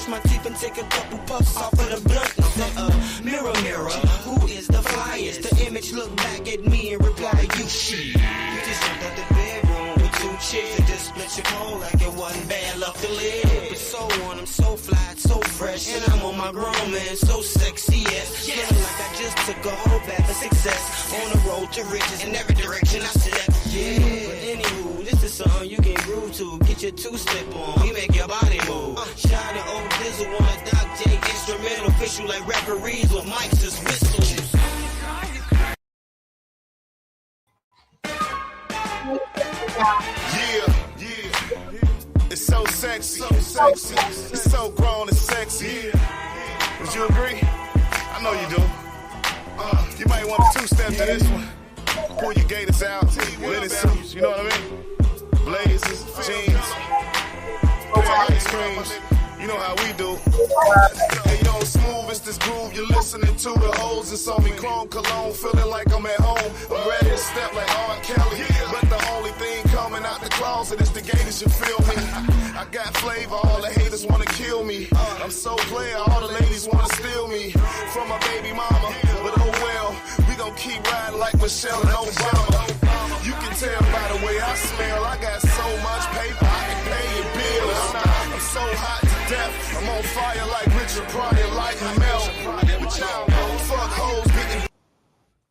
brush my teeth and take a couple puffs off of the blunt and say, mirror, mirror, who is the flyest? The image look back at me and reply, you shit. You just jumped out the bedroom with two chicks and just split your pole like it wasn't bad luck to live. But so on, I'm so fly, so fresh, and I'm on my grown man, so sexy, yes. Feeling like I just took a whole bath of success. On the road to riches in every direction I step. Yeah, but anywho, this is something you can groove to. Get your two-step on, we make your body move. Shine the old diesel on a Doc J instrumental, official like referees with mics and whistles. It's so sexy, it's so grown and sexy. Would you agree? I know you do. You might want to two-step to this one. Pull your gators out, linen suits, you know what I mean? Blazers, jeans, ice creams, you know how we do. Hey, yo, smooth is this groove you're listening to. The hoes is on me, chrome cologne, feeling like I'm at home. I'm ready to step like R. Kelly, but the only thing coming out the closet is the gators, you feel me? I got flavor, all the haters wanna kill me. I'm so player, all the ladies wanna steal me from my baby mama. But oh well, we gon' keep riding like Michelle and Obama. You can tell by the way I smell, I got so much paper, I can pay your bills. I'm so hot to death, I'm on fire like Richard Pryor, like Mel. Fuck hoes getting.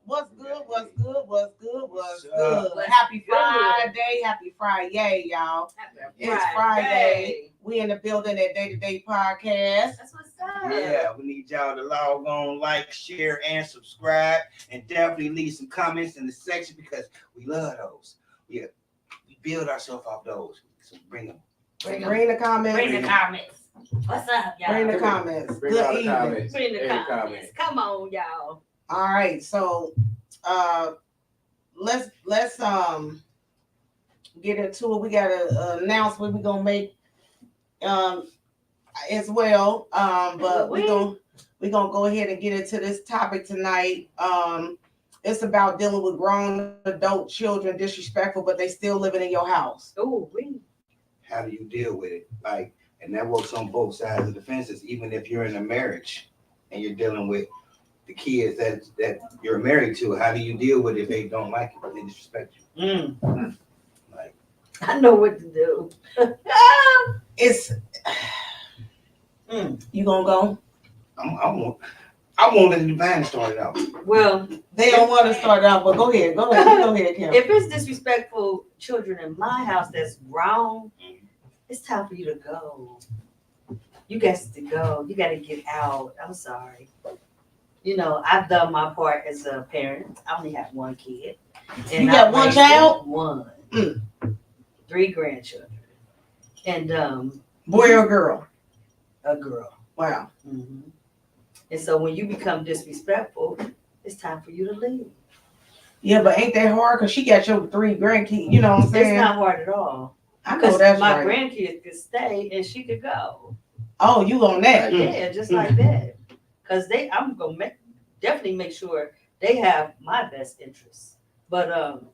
What's good? What's good? What's good? What's good? Happy Friday. Happy Friday, y'all. It's Friday. We in the building at Day-to-Day Podcast. That's what's up. Yeah, we need y'all to log on, like, share, and subscribe. And definitely leave some comments in the section because we love those. Yeah, we build ourselves off those. So bring them. Bring the comments. Bring the comments. What's up, y'all? Bring the comments. Bring Good all the evening. comments. Bring the Every comments. comment. Come on, y'all. All right, so let's get into it. We got an announcement we're gonna make as well. But we're gonna go ahead and get into this topic tonight. It's about dealing with grown adult children disrespectful, but they still living in your house. Oh, How do you deal with it? Like, and that works on both sides of the fences, even if you're in a marriage and you're dealing with the kids that you're married to. How do you deal with it if they don't like you, they disrespect you? Like, I know what to do. It's you gonna go? I won't let the divine start it out. Well, They don't want to start out, but go ahead, Kim. if it's disrespectful children in my house that's grown, it's time for you to go. You got to go. You got to get out. I'm sorry. You know, I've done my part as a parent. I only have one kid. And You got I one raised child? One. 3 grandchildren. And Boy or girl? a girl. Wow. Mm-hmm. And so when you become disrespectful, it's time for you to leave. Yeah, but ain't that hard? Because she got your 3 grandkids. You know what I'm saying? It's not hard at all. I know Because that's my right. grandkids could stay and she could go. Oh, you on that? Yeah, just like that. Because I'm gonna definitely make sure they have my best interests. But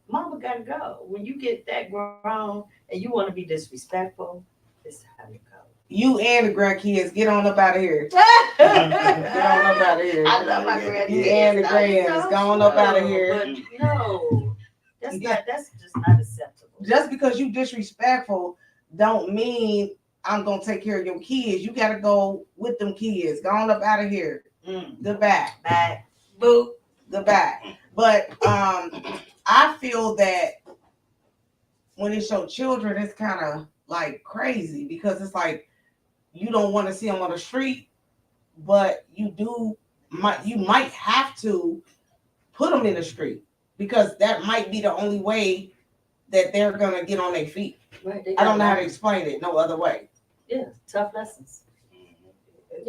mama gotta go. When you get that grown and you want to be disrespectful, it's time to go. You and the grandkids, get on up out of here. Get on up out of here. I love my grandkids. You and the grands, go on up out of here. But no, that's just not acceptable. Just because you disrespectful don't mean I'm gonna take care of your kids. You gotta go with them kids. Go on up out of here. Goodbye. Bye. Boo. Goodbye. But I feel that when it's your children, it's kind of like crazy because it's like you don't want to see them on the street, but you might have to put them in the street because that might be the only way that they're gonna get on their feet. Right, I don't know how to explain it no other way. Yeah, tough lessons.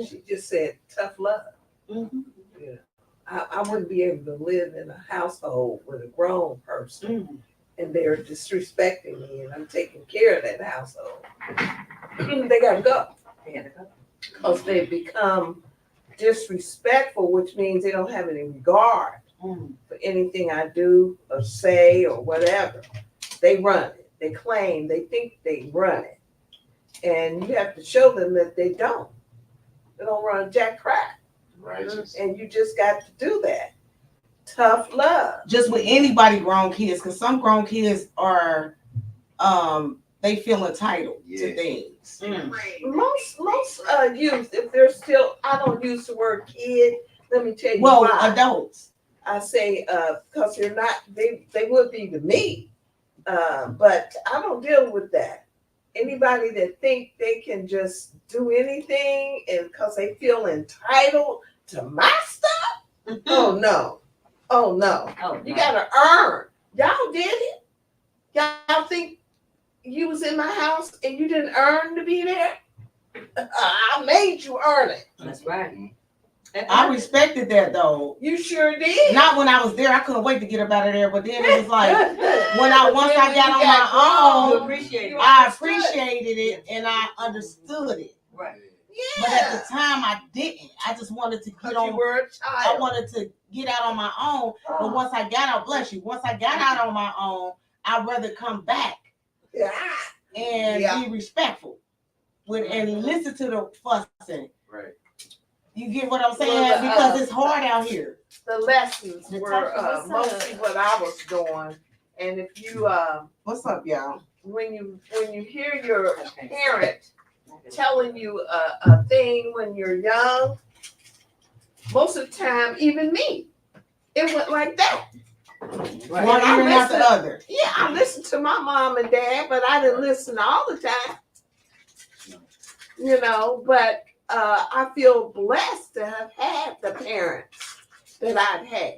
She just said tough love. Mm-hmm. Yeah. I wouldn't be able to live in a household with a grown person and they're disrespecting me and I'm taking care of that household. They gotta go. They gotta go. Because they become disrespectful, which means they don't have any regard for anything I do or say or whatever. They run it. They claim, they think they run it. And you have to show them that they don't. They don't run jack crap. Righteous. And you just got to do that. Tough love. Just with anybody grown kids, because some grown kids are they feel entitled to things. Most youth, if they're still, I don't use the word kid. Let me tell you Well, why. adults. I say because they're not. They would be to me, but I don't deal with that. Anybody that think they can just do anything and because they feel entitled to my stuff, oh no. Oh no. Oh, You no. gotta earn. Y'all did it. Y'all think you was in my house and you didn't earn to be there? I made you earn it. That's right. I respected that though. You sure did. Not when I was there. I couldn't wait to get up out of there. But then it was like once I got on You my You own, appreciate it. I appreciated it and I understood it. Right. But at Yeah. the time, I didn't. I just wanted to Because get you on. were a I child. wanted to get out on my own. But once I got out, bless you. Once I got out on my own, I'd rather come back Yeah. and Yeah. be respectful and listen to the fussing. Right. You get what I'm saying? Well, Because it's hard out here. The lessons Natasha, were what's mostly up? what I was doing. And if you What's up, y'all? when you hear your Okay. parent telling you a thing when you're young, most of the time, even me, it went like that. Right. One I ear and out the listen- other. Yeah, I listened to my mom and dad, but I didn't listen all the time. You know, but I feel blessed to have had the parents that I've had.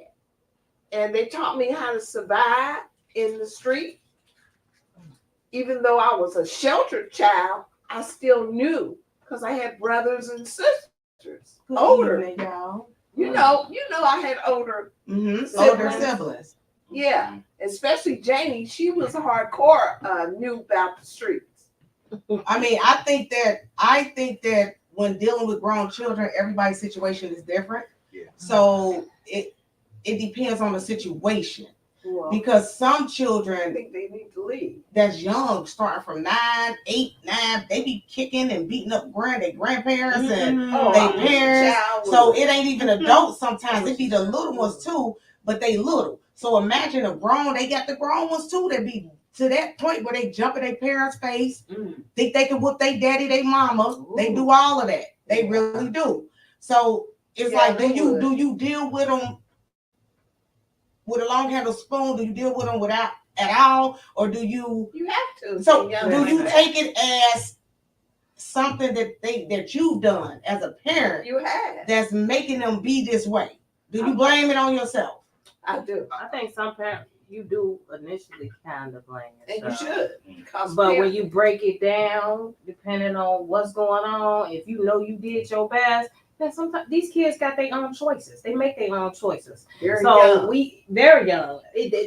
And they taught me how to survive in the street. Even though I was a sheltered child, I still knew because I had brothers and sisters. Older. Evening, y'all. You know, I had older. Mm-hmm. Older Siblings. siblings. Yeah, especially Janie. She was hardcore, knew about the streets. I mean, I think that when dealing with grown children, everybody's situation is different. Yeah. So it depends on the situation. Well, Because some I children think they need to leave. that's young, starting from 9, 8, 9, they be kicking and beating up their grandparents and Oh, they I was a parents. child So with- it ain't even adults sometimes. It be the little ones too, but they little. So imagine a grown, they got the grown ones too that be to that point where they jump in their parents' face, think they can whoop their daddy, their mama. They do all of that. They really do. So it's Yeah, like, they do would. you deal with them with a long handled spoon? Do you deal with them without at all, or do you? You have to. So Young do you like that. take it as something that you've done as a parent You have. that's making them be this way? Do you blame it on yourself? I do. I think some parents you do initially kind of blame And you yourself. should. 'Cause But when parents- you break it down, depending on what's going on, if you know you did your best, then sometimes these kids got their own choices. They make their own choices. Very So young. we very young.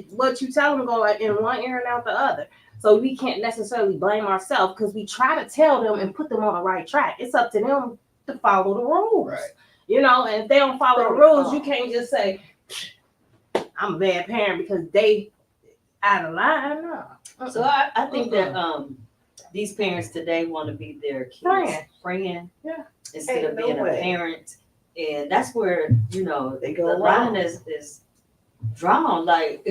What you tell them go like in one ear and out the other. So we can't necessarily blame ourselves because we try to tell them and put them on the right track. It's up to them to follow the rules. Right. You know, and if they don't follow the Protocol. rules, you can't just say I'm a bad parent because they out of line. No. So I think that these parents today want to be their kids' friend, Yeah. instead Ain't of no being way. a parent, and that's where They go the wrong. line is drawn. Like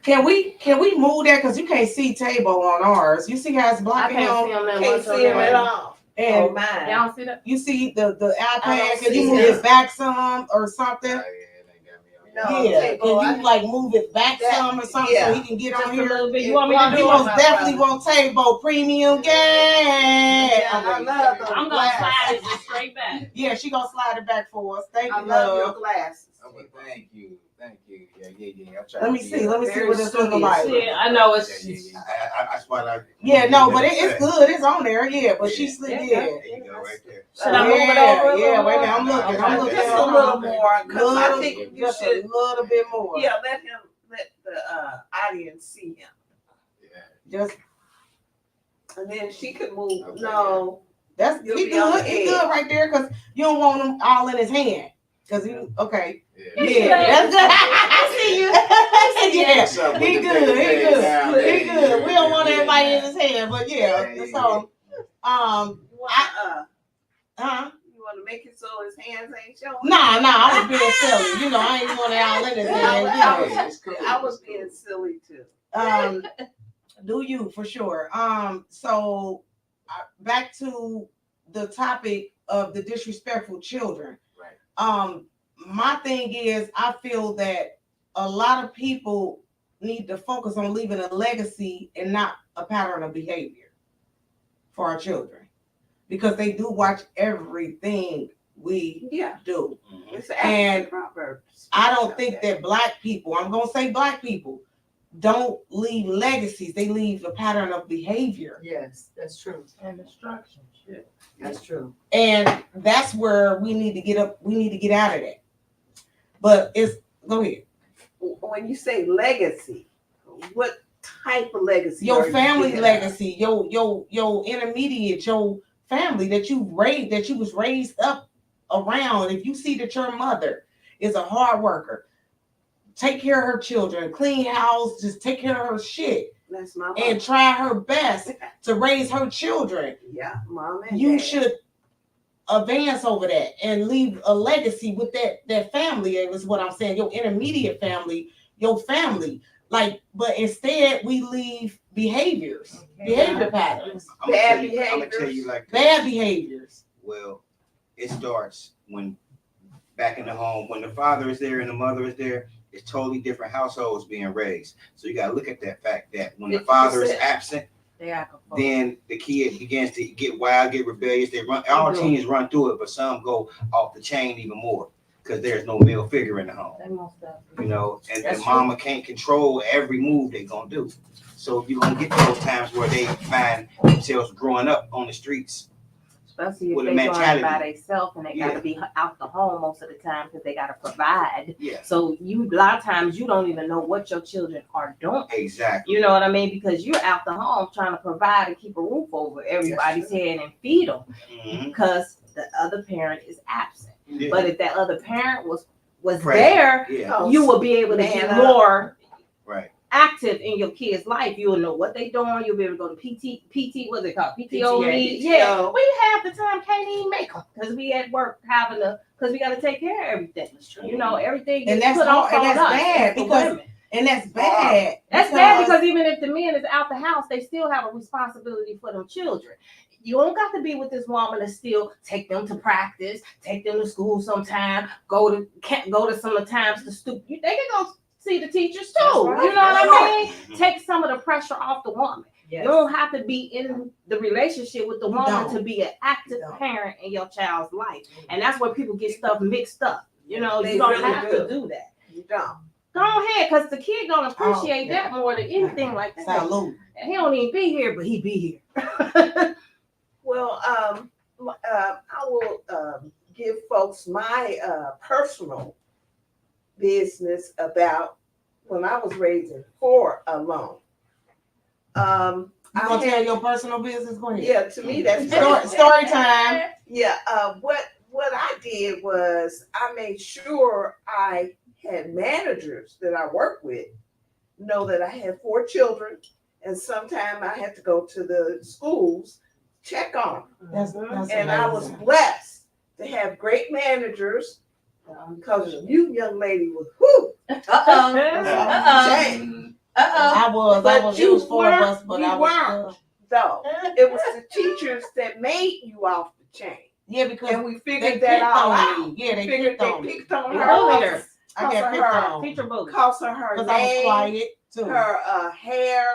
Can we move that because you can't see Table on ours? You see how it's I blocking can't see him, them that Can't much see him on at there. all. Oh, and mine. Y'all don't see that? you see the I iPad. don't Can you see move him. it back some or something? No, Yeah, Table, can you like move it back That- some or something yeah. so he can get Just on a here? little bit. You want me to He do He it? most my definitely brother. want Table premium game. Yeah, I love those I'm gonna glasses. slide it just straight back. Yeah, she gonna slide it back for us. Thank I you, love your love. glasses. Thank you. Yeah. I'm trying Let to me be, see. Let me see very what this looking like. See, I know it's That's why I. Yeah, no, but it's good. It's on there. Yeah, but she slid. Yeah. Yeah. There you go, right there. Should I move it over a little Yeah, wait a minute. more? I'm looking. I'm looking. Just a Hold little on. more, because I Little- think you just a should. little bit more. Yeah, let the audience see him, Just and then she could move. Okay. No, that's You'll he be on good. the He edge. good right there because you don't want him all in his hand. Cause you okay. Yeah. Yeah, that's good. I see you. Yeah, What's up with he the good. big He thing down good. there? He good. We don't want Yeah, everybody yeah. in his hand, but yeah. Yeah, So you want to make it so his hands ain't showing? Nah, I was being silly. You know, I ain't want y'all in it. I was being silly too. Do you for sure. So back to the topic of the disrespectful children. Right. My thing is, I feel that a lot of people need to focus on leaving a legacy and not a pattern of behavior for our children, because they do watch everything we do. It's And Proverbs. I don't think that Black people, I'm going to say Black people, don't leave legacies. They leave a pattern of behavior. Yes, that's true. And instructions. Yeah. That's true. And that's where we need to get up. We need to get out of that. But go ahead. When you say legacy, what type of legacy? Your are you family thinking legacy, your intermediate, your family that you was raised up around. If you see that your mother is a hard worker, take care of her children, clean house, just take care of her shit, That's my mom. and try her best to raise her children. Yeah, mom and You dad. should advance over that and leave a legacy with that family. And is what I'm saying, your intermediate family, your family. Like, but instead we leave behavior patterns, I'm gonna tell you like this. bad behaviors. Well, it starts when back in the home, when the father is there and the mother is there, it's totally different households being raised. So you gotta look at that fact that when the father is absent, then the kid begins to get wild, get rebellious. They run, all teens run through it, but some go off the chain even more because there's no male figure in the home. You know, and the mama can't control every move they're gonna do. So you're gonna get those times where they find themselves growing up on the streets. Especially if With a they're going mentality. by themselves and they got to be out the home most of the time because they got to provide. Yeah. So a lot of times you don't even know what your children are doing. Exactly. You know what I mean? Because you're out the home trying to provide and keep a roof over everybody's head and feed them because the other parent is absent. Yeah. But if that other parent was Present. there, Yeah. you will be able to be Man, more Right. active in your kid's life. You'll know what they doing. You'll be able to go to PT, what's it called? PTO PTA. meetings. Yeah, we half the time can't even make them because we at work because we got to take care of everything. You know, everything And gets that's put off on that's us. bad for because women. and that's bad. That's bad because even if the man is out the house, they still have a responsibility for them children. You don't got to be with this woman to still take them to practice, take them to school sometime, go to some of the times to stoop. They can go see the teachers too. Right. You know what I mean? Take some of the pressure off the woman. Yes. You don't have to be in the relationship with the woman don't. to be an active You don't. parent in your child's life. And that's where people get stuff mixed up. You know, They you don't really have do. to do that. You don't. Go ahead, because the kid gonna appreciate yeah. that more than anything like that. Salute. And he don't even be here, but he be here. Well, I will give folks my personal business about when I was raising 4 alone. You gonna tell your personal business? Go ahead. Yeah, to me that's Story time. Yeah, what I did was I made sure I had managers that I worked with know that I had 4 children, and sometimes I had to go to the schools check on them. That's And I was amazing. blessed to have great managers because you young lady was whoo. Shame. I was But it was 4 of weren't- us, but you I was weren't. So it was the teachers that made you off the chain. yeah, because And we they figured picked that all on out. me. Yeah, they Figured picked on they me. picked on You her. bullied her. I got picked on Teacher bully. Cause her because I was name, quiet too. her hair,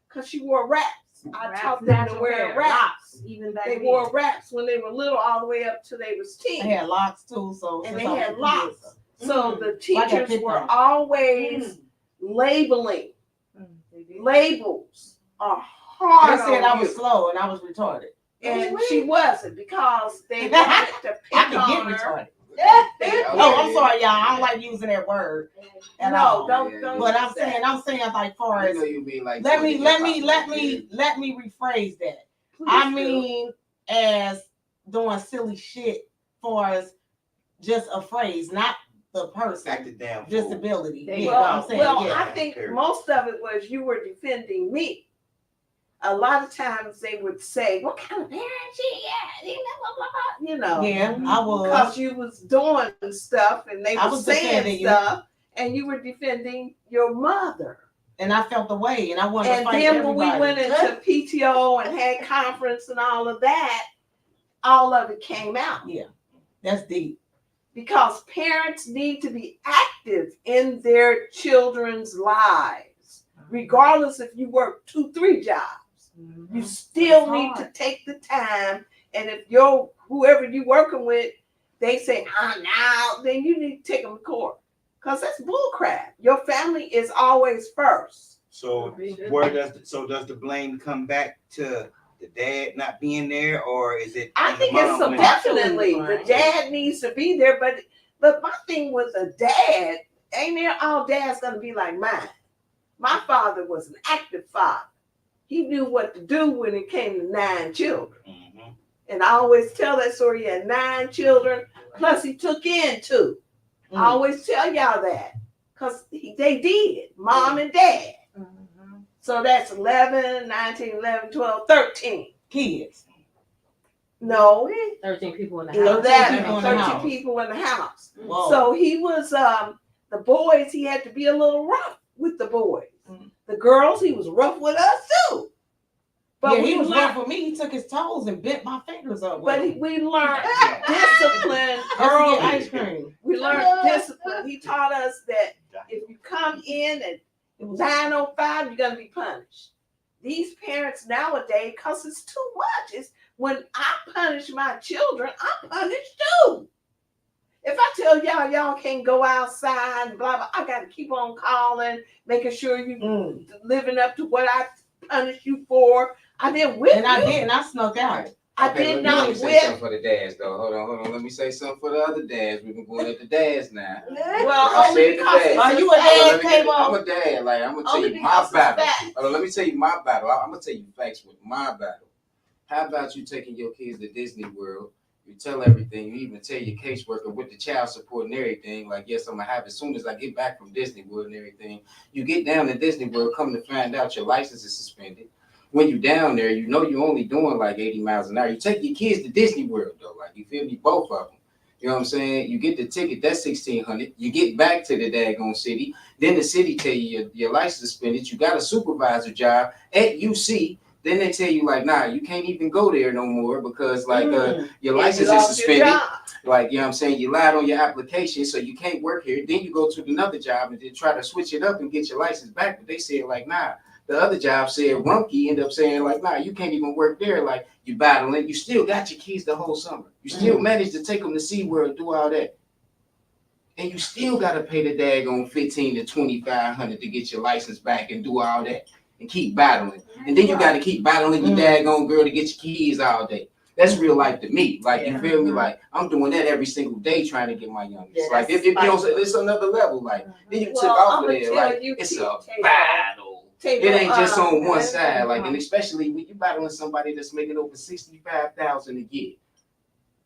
cause she wore wraps. I taught them to Natural wear hair, wraps. locks, even back They then. wore wraps when they were little, all the way up till they was I teen. had locks too, so And since they I was had a locks. kid, So the I got teachers picked were on. always labeling. They did. Labels are They hard said on I was you. slow and I was retarded. And she wasn't because they wanted to I pick could on get her. retarded. They- Oh, I'm sorry, y'all. I don't like using that word at No, all. don't But use I'm that. saying like far I as know you mean like let me rephrase that. I Please do. mean as doing silly shit far as just a phrase, not the person. Act the damn fool. Disability. There Yeah, you I'm go. saying Well, yeah. I think most of it was you were defending me. a lot of times they would say, "What kind of parent she had?" Blah, blah, blah, you know. Yeah, I was. Because you was doing stuff and they I were was saying defending you. stuff, and you were defending your mother. And I felt the way, and I wanted to And fight then everybody. when we went into PTO and had conference and all of that, all of it came out. Yeah, that's deep. Because parents need to be active in their children's lives, regardless if you work 2-3 jobs. You still need to take the time, and if whoever you're working with, they say, now, then you need to take them to court. Because that's bullcrap. Your family is always first. So does the blame come back to the dad not being there, or is it? I think it's so definitely the dad needs to be there, but my thing with a dad, ain't there all dads gonna be like mine? My father was an active father. He knew what to do when it came to 9 children. Mm-hmm. And I always tell that story. He had 9 children, plus he took in 2. I always tell y'all that because they did, mom and dad. So that's 11, 19, 11, 12, 13 kids. No, 13 people in the you know house. that 13 people in the house. Whoa. So he was the boys. He had to be a little rough with the boys. The girls, he was rough with us too. But yeah, he was rough with me. He took his toes and bent my fingers up. But we learned discipline early. early. Ice cream. We learned discipline. He taught us that if you come in at 9:05, you're gonna be punished. These parents nowadays, cause it's too much. It's when I punish my children, I'm punished too. If I tell y'all can't go outside and blah blah, I got to keep on calling, making sure you living up to what I punished you for. I didn't whip and I didn't. I snuck out. I did not Let me say something for the dads, though. Hold on. Let me say something for the other dads. We've been going at the dads now. Well, only because are you a dad, K-Mo? I'm a dad. Like, I'm going to tell you my battle. Let me tell you my battle. I'm going to tell you facts with my battle. How about you taking your kids to Disney World? You tell everything. You even tell your caseworker with the child support and everything. Like, yes, I'm going to have it as soon as I get back from Disney World and everything. You get down to Disney World, come to find out your license is suspended. When you down there, you know you're only doing like 80 miles an hour. You take your kids to Disney World, though. Like, you feel me? Both of them. You know what I'm saying? You get the ticket, that's $1,600. You get back to the daggone city. Then the city tell you your license is suspended. You got a supervisor job at UC. Then they tell you, like, nah, you can't even go there no more because, like, your license is suspended. Like, you know what I'm saying? You lied on your application, so you can't work here. Then you go to another job and then try to switch it up and get your license back. But they said, like, nah. The other job said Rumpke ended up saying, like, nah, you can't even work there. Like, you battling. You still got your kids the whole summer. You still managed to take them to SeaWorld, do all that. And you still got to pay the daggone $1,500 to $2,500 to get your license back and do all that and keep battling. And then you got to keep battling your daggone girl to get your kids all day. That's real life to me. Like, you feel me? Like, I'm doing that every single day trying to get my youngest. Yeah, like, it's another level. Like, then you took Well, off of I'ma there. tell Like, you, it's a Table. battle. It ain't just on one uh, side. Like, and especially when you battling somebody that's making over $65,000 a year.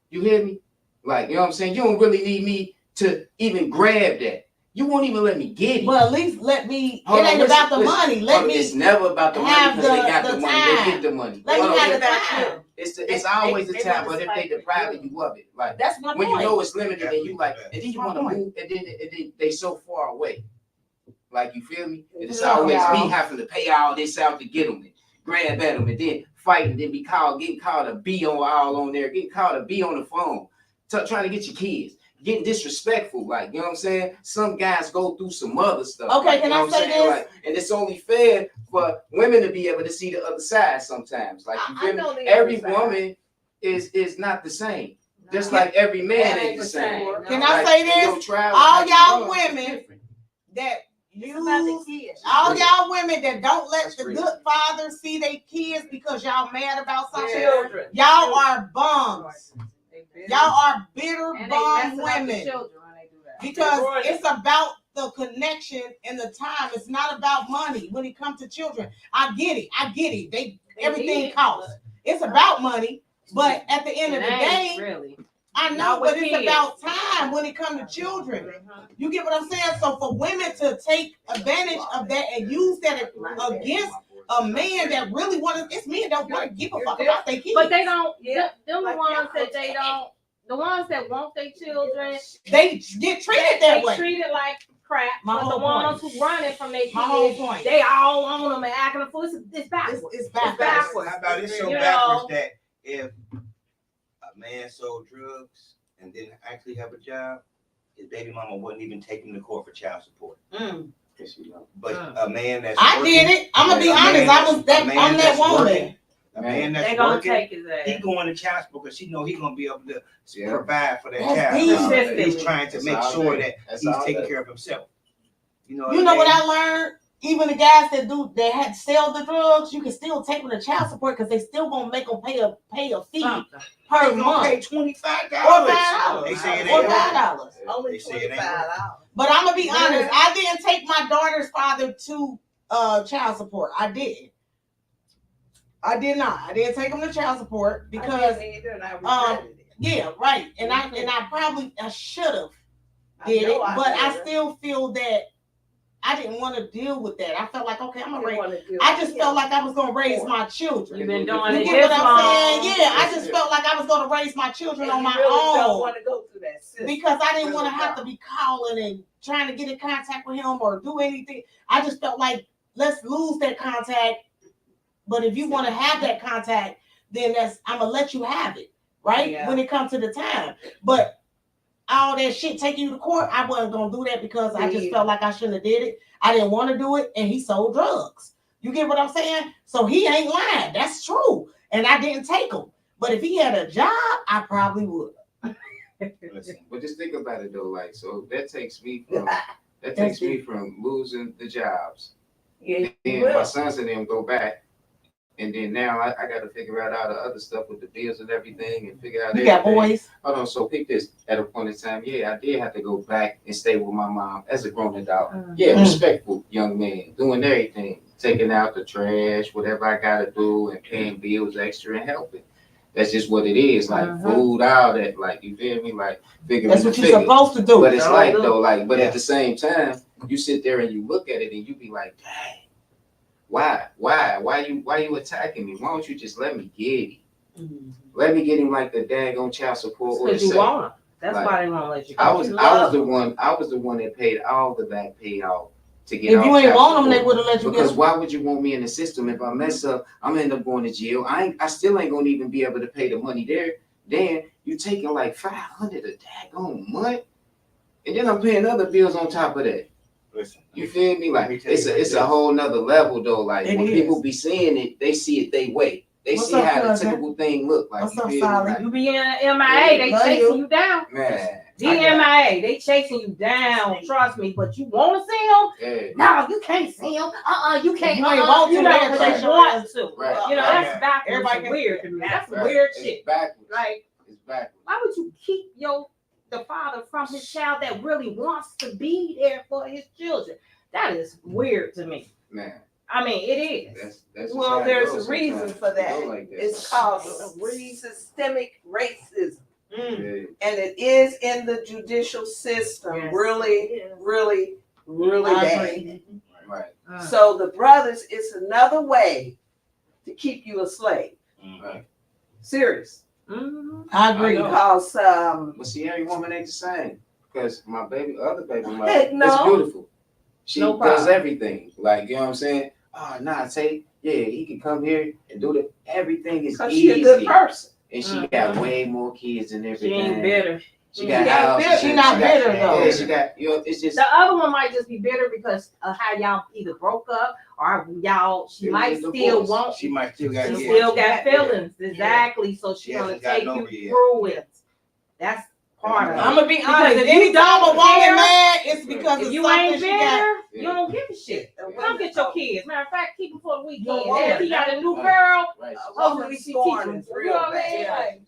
You hear me? Like, you know what I'm saying? You don't really need me to even grab that. You won't even let me get it. Well, at least let me. Hold it ain't on, about the listen, money. Let me. It's never about the money have because they got the the money. They time. get the money. Let Hold me on, have the it's- time. It's always the they time, want but to if they spike depriving you. you of it, like That's my when point. you know it's limited and you like, and then you My want to point. move, and then they so far away. Like, you feel me? And it's Yeah. always me having to pay all this out to get them and grab at them and then fight and then getting called a B on all on there, getting called a B on the phone, trying to get your kids. Getting disrespectful, like, you know what I'm saying? Some guys go through some other stuff. Okay, like, can you know I what I'm say saying? this? Like, and it's only fair for women to be able to see the other side sometimes. Like, you I feel know me? the Every other side. woman is not the same. Just like every man ain't the same. Can Like, I say in your this? trial, All like, y'all it's women different. that It's about the use kids. all y'all women that don't let That's the crazy. good father see their kids because y'all mad about something. Children. Y'all are bums. Y'all are bitter And they bum messing up the women children when they do that. because They're ruining. it's about the connection and the time. It's not about money when it comes to children. I get it. They everything costs. It's about money, but at the end of the day, really. I know, Not with but it's kids. about time when it comes to children. You get what I'm saying? So for women to take advantage of that and use that against a man that really want to. It's men that want to give a fuck about their kids, But they don't. Yeah. Them Like the ones y'all that they don't. The ones that want their children, they get treated that way. Treated like crap. My But the whole ones point. who running from their My whole kids, point. they all on them and acting a fool. It's backwards. It's It's backwards. backwards. How about it's so You backwards know? that if a man sold drugs and didn't actually have a job, his baby mama wouldn't even take him to court for child support. But a man that's I working, did it. I'm gonna be honest. I'm that woman. A man They that's gonna working, take his he ass. going to child support because she know he gonna be able to Yeah. provide for that That's child. deep. He's trying to That's make all sure day. that That's he's all taking day. care of himself. You know You know what mean? I learned? Even the guys that had to sell the drugs, you can still take them to child support because they still gonna make them pay a fee Something. per They gonna pay month. $25. Or $5. They say it Or ain't $5. Only They say it ain't $25. But I'm gonna be Man. honest. I didn't take my daughter's father to child support. I didn't. I did not. I didn't take him to child support because yeah, right. And I should have did it, but I still feel that I didn't want to deal with that. I felt like, okay, I'm gonna raise. I just felt like I was gonna raise my children. You've been doing You it get this what I'm long. saying? Yeah, I just felt like I was gonna raise my children on my Don't own want to go through that system. because I didn't want to Really have to be calling and trying to get in contact with him or do anything. I just felt like let's lose that contact. But if you want to have that contact, then I'm gonna let you have it, right? Yeah. When it comes to the time. But all that shit taking you to court, I wasn't gonna do that because I just felt like I shouldn't have did it. I didn't want to do it, and he sold drugs. You get what I'm saying? So he ain't lying. That's true. And I didn't take him. But if he had a job, I probably would. Listen, but just think about it though, like so that takes me from losing the jobs. Yeah, Then my sons and them go back. And then now I got to figure out all the other stuff with the bills and everything and figure out You got boys? Hold on, so pick this. At a point in time, yeah, I did have to go back and stay with my mom as a grown adult. Yeah, respectful young man, doing everything, taking out the trash, whatever I got to do, and paying bills extra and helping. That's just what it is, like food, all that, like, you feel me? Like, That's what you're supposed to do. But it's like, though, like, but at the same time, you sit there and you look at it and you be like, dang. Why you attacking me? Why don't you just let me get him? Mm-hmm. Let me get him like the daggone child support. Because you want him. That's like, why they won't let you go. I was the one that paid all the back paid off to get. If you ain't want them, they would have let you go. Because why would you want me in the system? If I mess up, I'm end up going to jail. I still ain't gonna even be able to pay the money there. Then you taking like $500 a daggone month, and then I'm paying other bills on top of that. Listen, you feel me? Like it's a whole nother level though. Like when people be seeing it, they see it they way. They see how the typical thing look like. What's up, Sally? You be in MIA, they chasing you down. Man, MIA, they chasing you down. Trust me, but you want to see them? Yeah. No, you can't see them. You can't. You ain't want to. You know, because you want to. Right. You know, that's backwards. Everybody Everybody weird to me. That's Right. weird It's shit. backwards. Like, it's backwards. why would you keep the father from his child that really wants to be there for his children? That is weird to me. Man. I mean, it is. That's Well, there's a reason for that. Like that. It's called systemic racism. Yeah. And it is in the judicial system, Yes. really bad. Right. So the brothers, it's another way to keep you a slave. Right. Serious. I agree. Because But see, every woman ain't the same. Because my other baby mother, Heck no. it's beautiful. She No does problem. everything. Like, you know what I'm saying? Oh, nah, he can come here and do the everything is because easy. she's a good person. And she got way more kids than everything. She ain't bitter. She got She ain't houses. bitter. She not bitter, though. Yeah, she got, it's just. The other one might just be bitter because of how y'all either broke up or she It might was still divorce. want. she might still got She kids. still got feelings. Exactly. So she's She gonna hasn't gotten take you over it yet. through it. That's part of it. I'm gonna be Because honest. if you Anytime a don't woman care- mad, it's because If of you something ain't she got. bitter, Yeah. you don't give a shit. Come get your kids. Matter of fact, keep them for the weekend. don't want And if it. he got a new Right. girl, Right. hopefully she Scorn teach is him. real You know what I mean? bad. Like,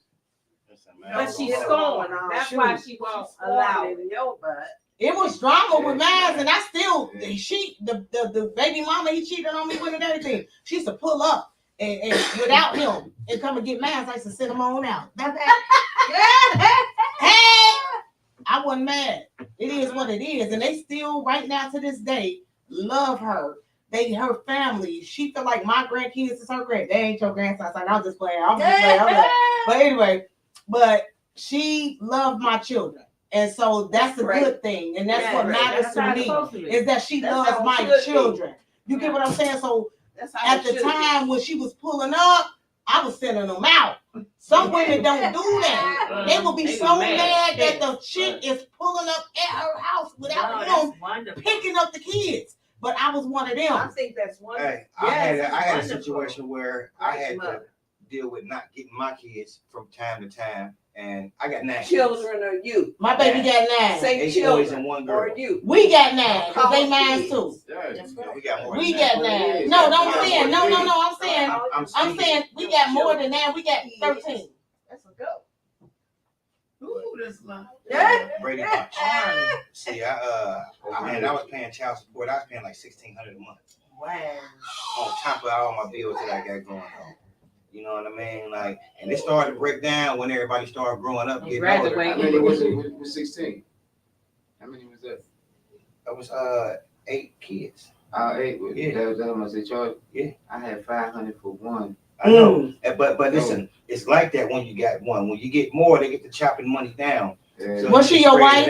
Listen, man, but she's Yeah. scorned. That's why she won't allow it. in your butt. It was drama with Yeah. mine, and I still Yeah. the baby mama he cheated on me with and everything. She used to pull up and without him and come and get mine. I used to send him on out. Hey, I wasn't mad. It is what it is, and they still right now to this day love her her family. She feel like my grandkids is her grand. They ain't your grandson. I'll just play. I'll just play. But anyway, but she loved my children. And so that's a good thing. And that's what matters to me is that she loves my children. You get what I'm saying? So at the time when she was pulling up, I was sending them out. Some women don't do that. They will be so mad that the chick is pulling up at her house without him picking up the kids. But I was one of them. I think that's wonderful. Hey, I had a situation where I had to deal with not getting my kids from time to time, and I got 9 children or you. My baby got 9. Say 8 children boys and 1 girl. or you. We got 9 because they mine too. We got more. We got 9. No, don't say it. No. I'm saying we got more than that. We got 13. That's a go. Ooh, that's my Brady Bunch. See, I was paying child support. I was paying like $1,600 a month. Wow. On top of all my bills that I got going on. You know what I mean? Like, and it started to break down when everybody started growing up, getting older. How many was it? Was 16? How many was that? That was 8 kids. 8. Yeah. That was how much they charged? Yeah. I had 500 for one. I know, but listen, it's like that when you got one. When you get more, they get to chopping money down. So was she your wife?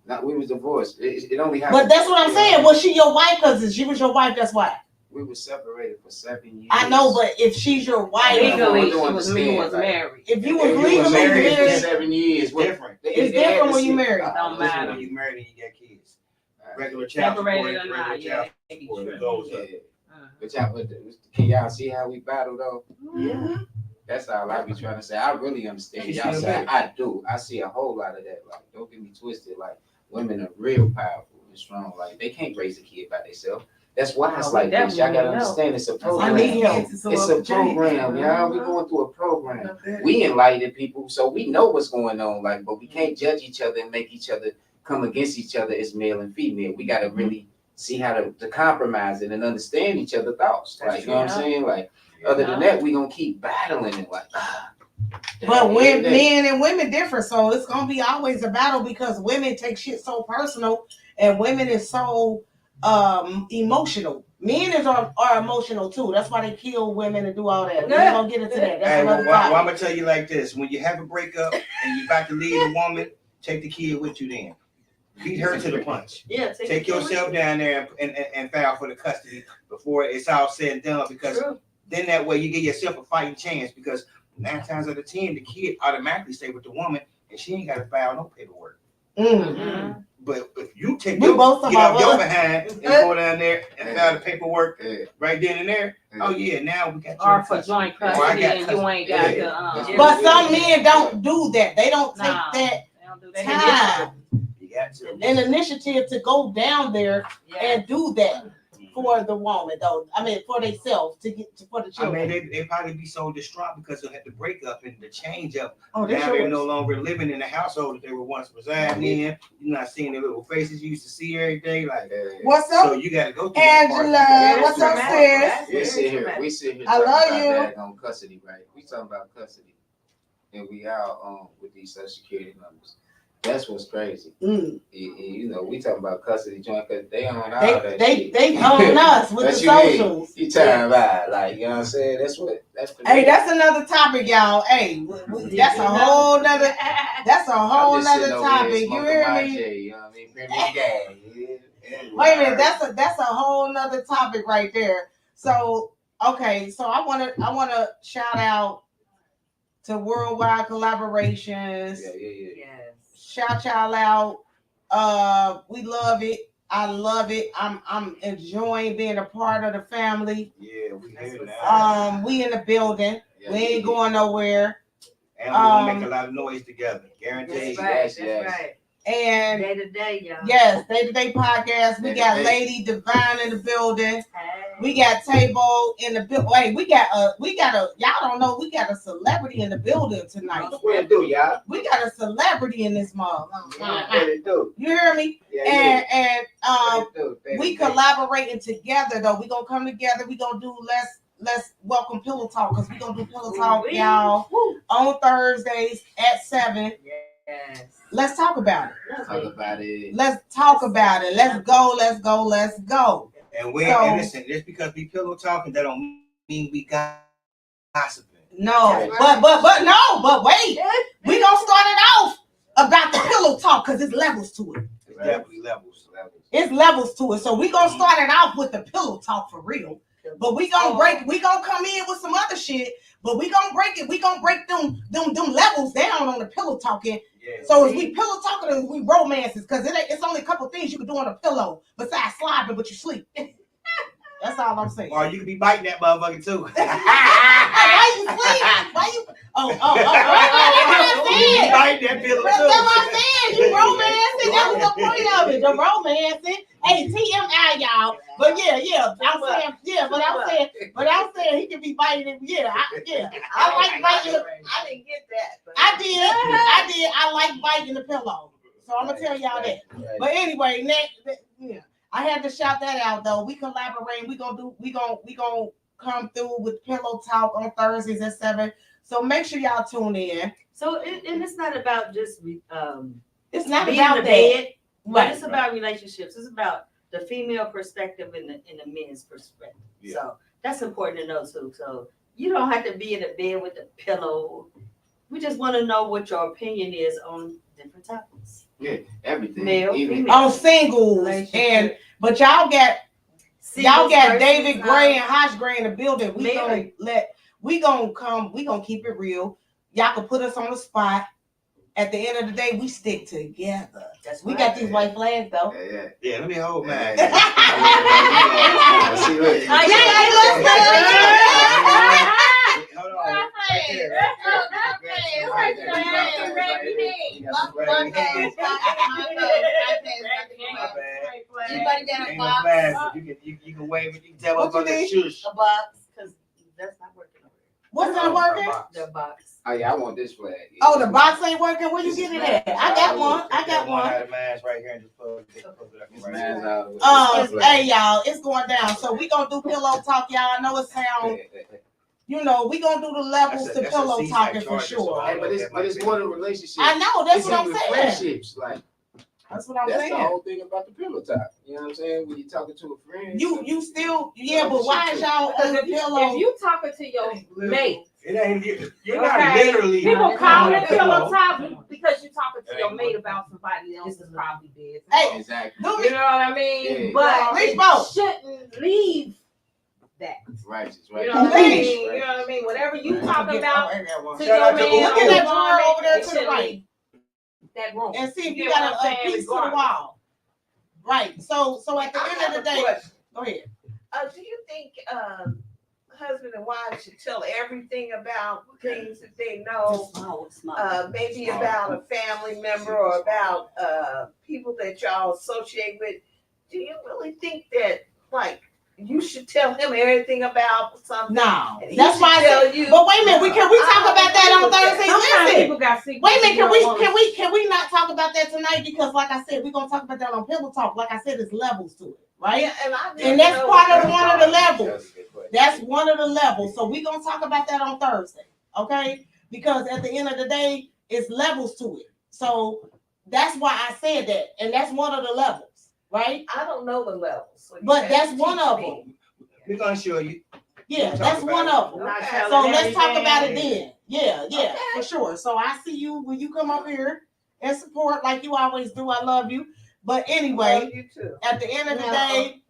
No, we was divorced. It only happened. But that's what I'm saying. Was she your wife? Because she was your wife, that's why. We were separated for 7 years. I know, but if she's your wife, legally, she was married. If you was legally married for 7 years, it's different. It's different when you married. Don't matter. When you married and you got kids. Regular child support, it goes up. But can y'all see how we battle though? Yeah. That's all I be trying to say. I really understand y'all say. I do. I see a whole lot of that. Like, don't get me twisted. Like, women are real powerful and strong. Like, they can't raise a kid by themselves. That's why it's like this. Y'all gotta understand it's a program. It's a program, y'all. We going through a program. We enlightened people, so we know what's going on. Like, but we can't judge each other and make each other come against each other as male and female. We gotta really see how to compromise it and understand each other's thoughts. Like, you know what I'm saying? Like, other than that, we gonna keep battling it. Like, but when men and women differ, so it's gonna be always a battle because women take shit so personal, and women is so emotional. Men are emotional too. That's why they kill women and do all that. We're gonna get into that. That's well, I'm gonna tell you like this: when you have a breakup and you're about to leave a woman, take the kid with you. Then beat her to the punch. Yeah, take yourself down there and file for the custody before it's all said and done. Because then that way you give yourself a fighting chance. Because 9 times out of 10, the kid automatically stay with the woman, and she ain't got to file no paperwork. Mm-hmm. But if you get off your behind and go down there and file the paperwork right then and there, oh yeah, now we got or for joint custody and you ain't got to. But some men don't do that. They don't take that time and initiative to go down there and do that for the woman, though. I mean, for themselves to get for the children. I mean, they probably be so distraught because they had to break up and the change up. Oh, now they're no longer living in the household that they were once residing in. You're not seeing their little faces you used to see every day. Like, what's up? So you got to go through Angela, what's up, sis? We sit here. I love you. On custody, right? We talking about custody, and we out with these Social Security numbers. That's what's crazy. You know, we talking about custody joint because they own all that shit. They own us with the socials. You talking about, like, you know what I'm saying? That's hey, that's another topic, y'all. Hey, that's a whole nother topic. You hear me? You know what I mean? Wait a minute, that's a whole nother topic right there. So okay, so I wanna shout out to Worldwide Collaborations. Yeah. Shout y'all out. We love it. I love it. I'm enjoying being a part of the family. Yeah, we here now. We in the building. We ain't going nowhere. And we gonna make a lot of noise together. Guaranteed. That's right. And day to day, y'all. Yes, day-to-day podcast. We got Lady Divine in the building. We got Table in the building. Wait, we got a y'all don't know, we got a celebrity in the building tonight. What it do, y'all? We got a celebrity in this mall. What it do? You hear me? Yeah, we collaborating together though. We gonna come together. We gonna do let's welcome Pillow Talk because we gonna do Pillow Talk, y'all, on Thursdays at 7. Yes. Let's talk about it. Talk about it. Let's talk about it. Let's go. And and listen, just because we pillow talking, that don't mean we gossiping. No, Right. but wait, we gonna start it off about the pillow talk because it's levels to it. It's definitely levels. It's levels to it. So we gonna start it off with the pillow talk for real. But we gonna come in with some other shit. But we gonna break it. We gonna break them levels down on the pillow talking. Yeah. So as we pillow talking and we romances, because it's only a couple things you can do on a pillow besides slobbing, but you sleep. That's all I'm saying. Or you can be biting that motherfucker too. Why you sleep? Why you? Oh. You biting that pillow too. That's what I'm saying. You romancing. That was the point of it. The romancing. Hey, TMI, y'all. But I'm saying he can be biting it. I like biting. I didn't get that. I did. I like biting the pillow. So I'm gonna tell y'all that. But anyway, next, I had to shout that out though. We collaborate. We gonna come through with pillow talk on Thursdays at 7. So make sure y'all tune in. So and it's not about just it's not being about in the that. bed, but Right. it's about relationships. It's about the female perspective and the men's perspective. Yeah. So that's important to know too. So you don't have to be in the bed with the pillow. We just want to know what your opinion is on different topics. Yeah, everything. Male, Even female. On singles but y'all got David Gray and Hosh Gray in the building. We gonna keep it real. Y'all can put us on the spot. At the end of the day, we stick together. We got these white flags though. Yeah, let me hold mine. Hold on. Anybody got a box? You can wave it. You can tell us on the shush. A box, because that's not working. What's not working? The box. Oh yeah, I want this flag. Oh, the box ain't working. Where you getting it at? I got one. Out of mine right here and just put it. Hey y'all, it's going down. So we gonna do pillow talk, y'all. I know it sounds. We gonna do the levels to pillow talking for sure. Hey, but it's more than relationships. I know, that's what I'm saying. Friendships, like that's what I'm that's saying. the whole thing about the pillow talk. You know what I'm saying? When you're talking to a friend, You still, but why is y'all on the pillow? If you talking to your mate, it ain't you're not literally. People call it pillow talk because you're talking to your mate about somebody else is probably dead. Hey, exactly. You know what I mean? Yeah. But We it both shouldn't leave that. Right. You know what I mean? You know what I mean? Whatever you talking about to your man, Look at that drawer over there to the right. That room. And see if you got a piece to the wall. Right. So at the end of the day, go ahead. Do you think husband and wife should tell everything about things that they know? Maybe about a family member or about people that y'all associate with. Do you really think that you should tell him everything about something? No, that's why I said. You, but wait a minute, can we talk about that on Thursday? Listen, wait a minute, can we not talk about that tonight? Because like I said, we're gonna talk about that on Pillow Talk. Like I said, there's levels to it, right? Yeah, and that's part of one of the levels. That's one of the levels. So we're gonna talk about that on Thursday, okay? Because at the end of the day, it's levels to it. So that's why I said that, and that's one of the levels. Right? I don't know the levels. So but that's one of them. We're going to show you. Yeah, that's one of them. Okay. So let's talk about it then. Yeah, okay. For sure. So I see you when you come up here and support like you always do. I love you. But anyway, you too. At the end of the day,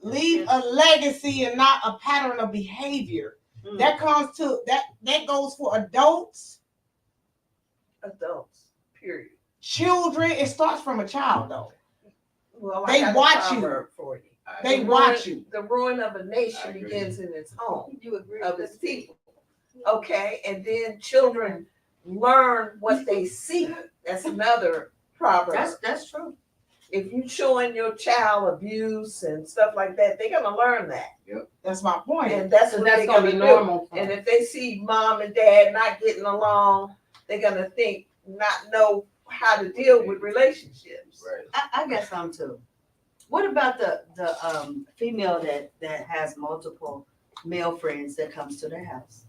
leave a legacy and not a pattern of behavior. That comes to that goes for adults. Period. Children, it starts from a child though. Well, they watch you. For you. They watch you. The ruin of a nation begins in its home. You agree of its people. Okay, and then children learn what they see. That's another proverb. That's true. If you showing your child abuse and stuff like that, they're gonna learn that. Yep. That's my point. And that's what they're gonna be normal. And if they see mom and dad not getting along, they're gonna not know how to deal with relationships. Right. I got some too. What about the female that has multiple male friends that comes to their house?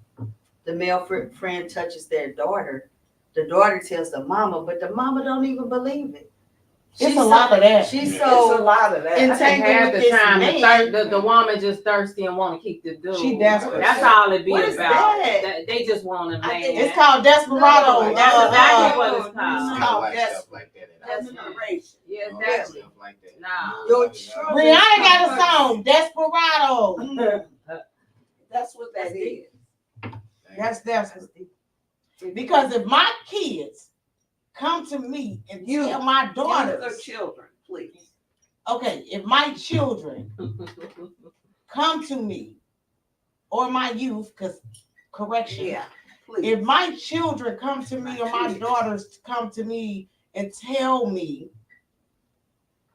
The male friend touches their daughter. The daughter tells the mama, but the mama don't even believe it. It's a lot of that. She's It's a so lot of that. I think half the time man. the woman just thirsty and want to keep the dude. She desperate. That's all it be What is about. that? They just want a I man. think It's called desperado. That's exactly what it's It's called. called like stuff like that. desperation. Yeah, Stuff exactly. like that. Nah. Your children. Rihanna got a song, Desperado. That's what that is. That's desperate. Because if my kids come to me and tell my Younger daughters, children, please. okay, if my children come to me or my youth, because correction, Yeah, please. if my children come to me or my daughters come to me and tell me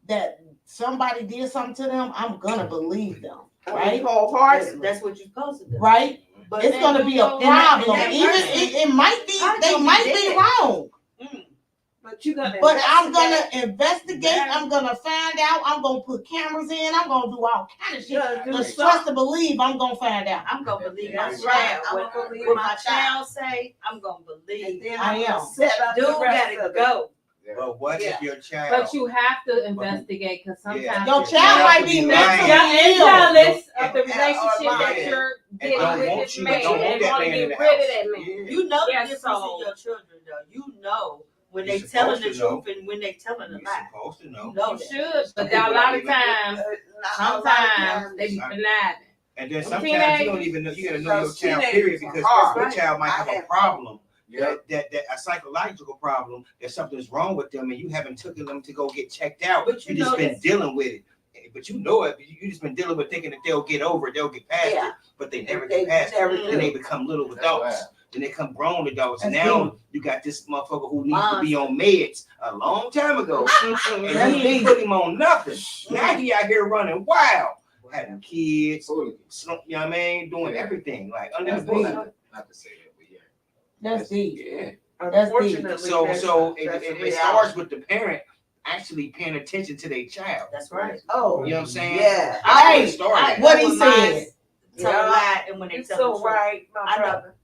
that somebody did something to them, I'm gonna believe them, right? Wholeheartedly. That's what you're supposed to do. Right? But It's gonna be a and problem. that Even person- it might be, How they come might you be did? wrong. But you're gonna. But I'm investigate. gonna investigate. I'm gonna find out. I'm gonna put cameras in. I'm gonna do all kind of shit. You're gonna do Just something. trust to believe I'm gonna find out. I'm gonna believe my That's child. right. I'm What gonna believe what my my child. child say, I'm gonna And believe. then I I'm gonna am. set up Dude the rest gotta of it. go. But what Yeah. if your child? But you have to investigate because sometimes Yeah. Your Your child might be lying. mentally and ill. jealous of the Yeah, relationship or that lying. you're And getting don't with want this you, man don't want and that want to man in get the rid of house. that man. Yeah. You know the Yeah, difference so- in your children though. You know when You're they telling the supposed to know. truth and when they telling a You're lie. supposed to know. You know You that. should, Some but a people lot don't of even- times, sometimes they be conniving. And then Some sometimes you teenagers- don't even know. You gotta know your Those child, teenagers period, are because hard. your child might I have a have- problem. Yeah. That a psychological problem, that something's wrong with them, and you haven't taken them to go get checked out. But You you just know been this- dealing with it. But you know it. You just been dealing with thinking that they'll get over it, they'll get past Yeah. it, but they never They get past never it. Then they do. become little That's adults. right. Then they come grown adults. And That's now you got this motherfucker who needs to be Monster. on meds a long time ago. And That's you deep. didn't put him on nothing. Now he out here running wild, having kids, Totally. you know what I mean, doing everything like under That's the deep. book. not to say that, but yeah. That's deep. Yeah. That's deep. Unfortunately, So that's- it that's a it reality. starts with the parent actually paying attention to their child. That's right. Oh, You know what I'm saying? yeah. That's where Hey, it started. What he When mine said. Tell a lie and when they You're tell the so truth. right, my I know. brother.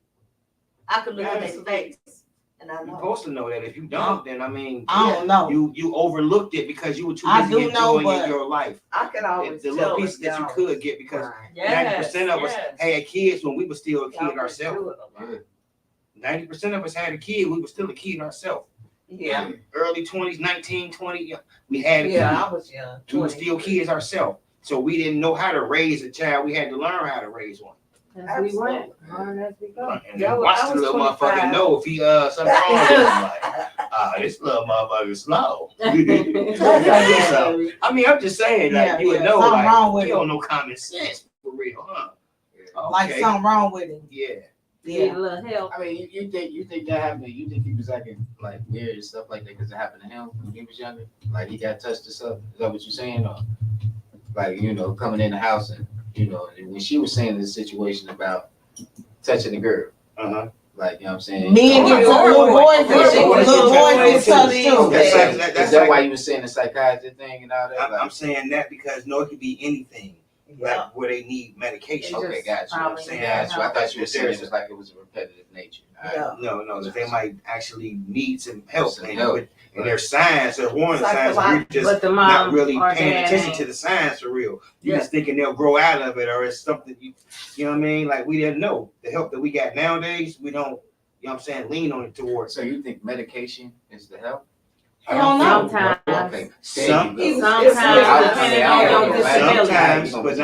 I can look at their Absolutely. face and I You're know. supposed to know that. If you don't, then I mean, I don't know. you overlooked it because you were too I busy do know, enjoying but- your life. I can always The tell little pieces that you y'all could get, because lying. 90% of us had kids when we were still a Y'all kid can ourselves. do it a lot. 90% of us had a kid, we were still a kid ourselves. Yeah, Early 20s, 19, 20, we had a kid. yeah, I was young. We were still kids ourselves. So we didn't know how to raise a child. We had to learn how to raise one. As we went, learn as we go. And Yeah, then well, watch I the was little 25. motherfucker know if he something wrong with him. Like, this little motherfucker slow. So, I mean, I'm just saying, like, Yeah, you would yeah, know, something wrong like, with you him. don't know common sense for real, huh? Like something wrong with him. Yeah. Need Yeah. a little help. I mean, you think that happened? You think he was acting like weird and stuff like that because it happened to him when he was younger? Like he got touched or something? Is that what you're saying? Or like, coming in the house and when she was saying this situation about touching the girl, Uh-huh. like you know what I'm saying? Men get Little little boys Okay, get so what is little it boys touching get touched too. That's Is like- that like- why you were saying the psychiatry thing and all that? I'm Like, saying that because no, it could be anything. Like where they need medication. It's okay, just got you. probably saying. Got you. I thought you were saying There's it was like it was a repetitive nature. Yeah. No, they might actually need some help. Some And, help. and there's signs, there's warning signs, but you're just But the mom not really or paying dad attention ain't. to the signs for real. You're Yeah. just thinking they'll grow out of it, or it's something you know what I mean? Like we didn't know. The help that we got nowadays, we don't, you know what I'm saying, lean on it towards. So you think medication is the help? I don't know. Sometimes. Okay. Some- There you go. Sometimes, I- depending I on don't your know. disability. Sometimes, but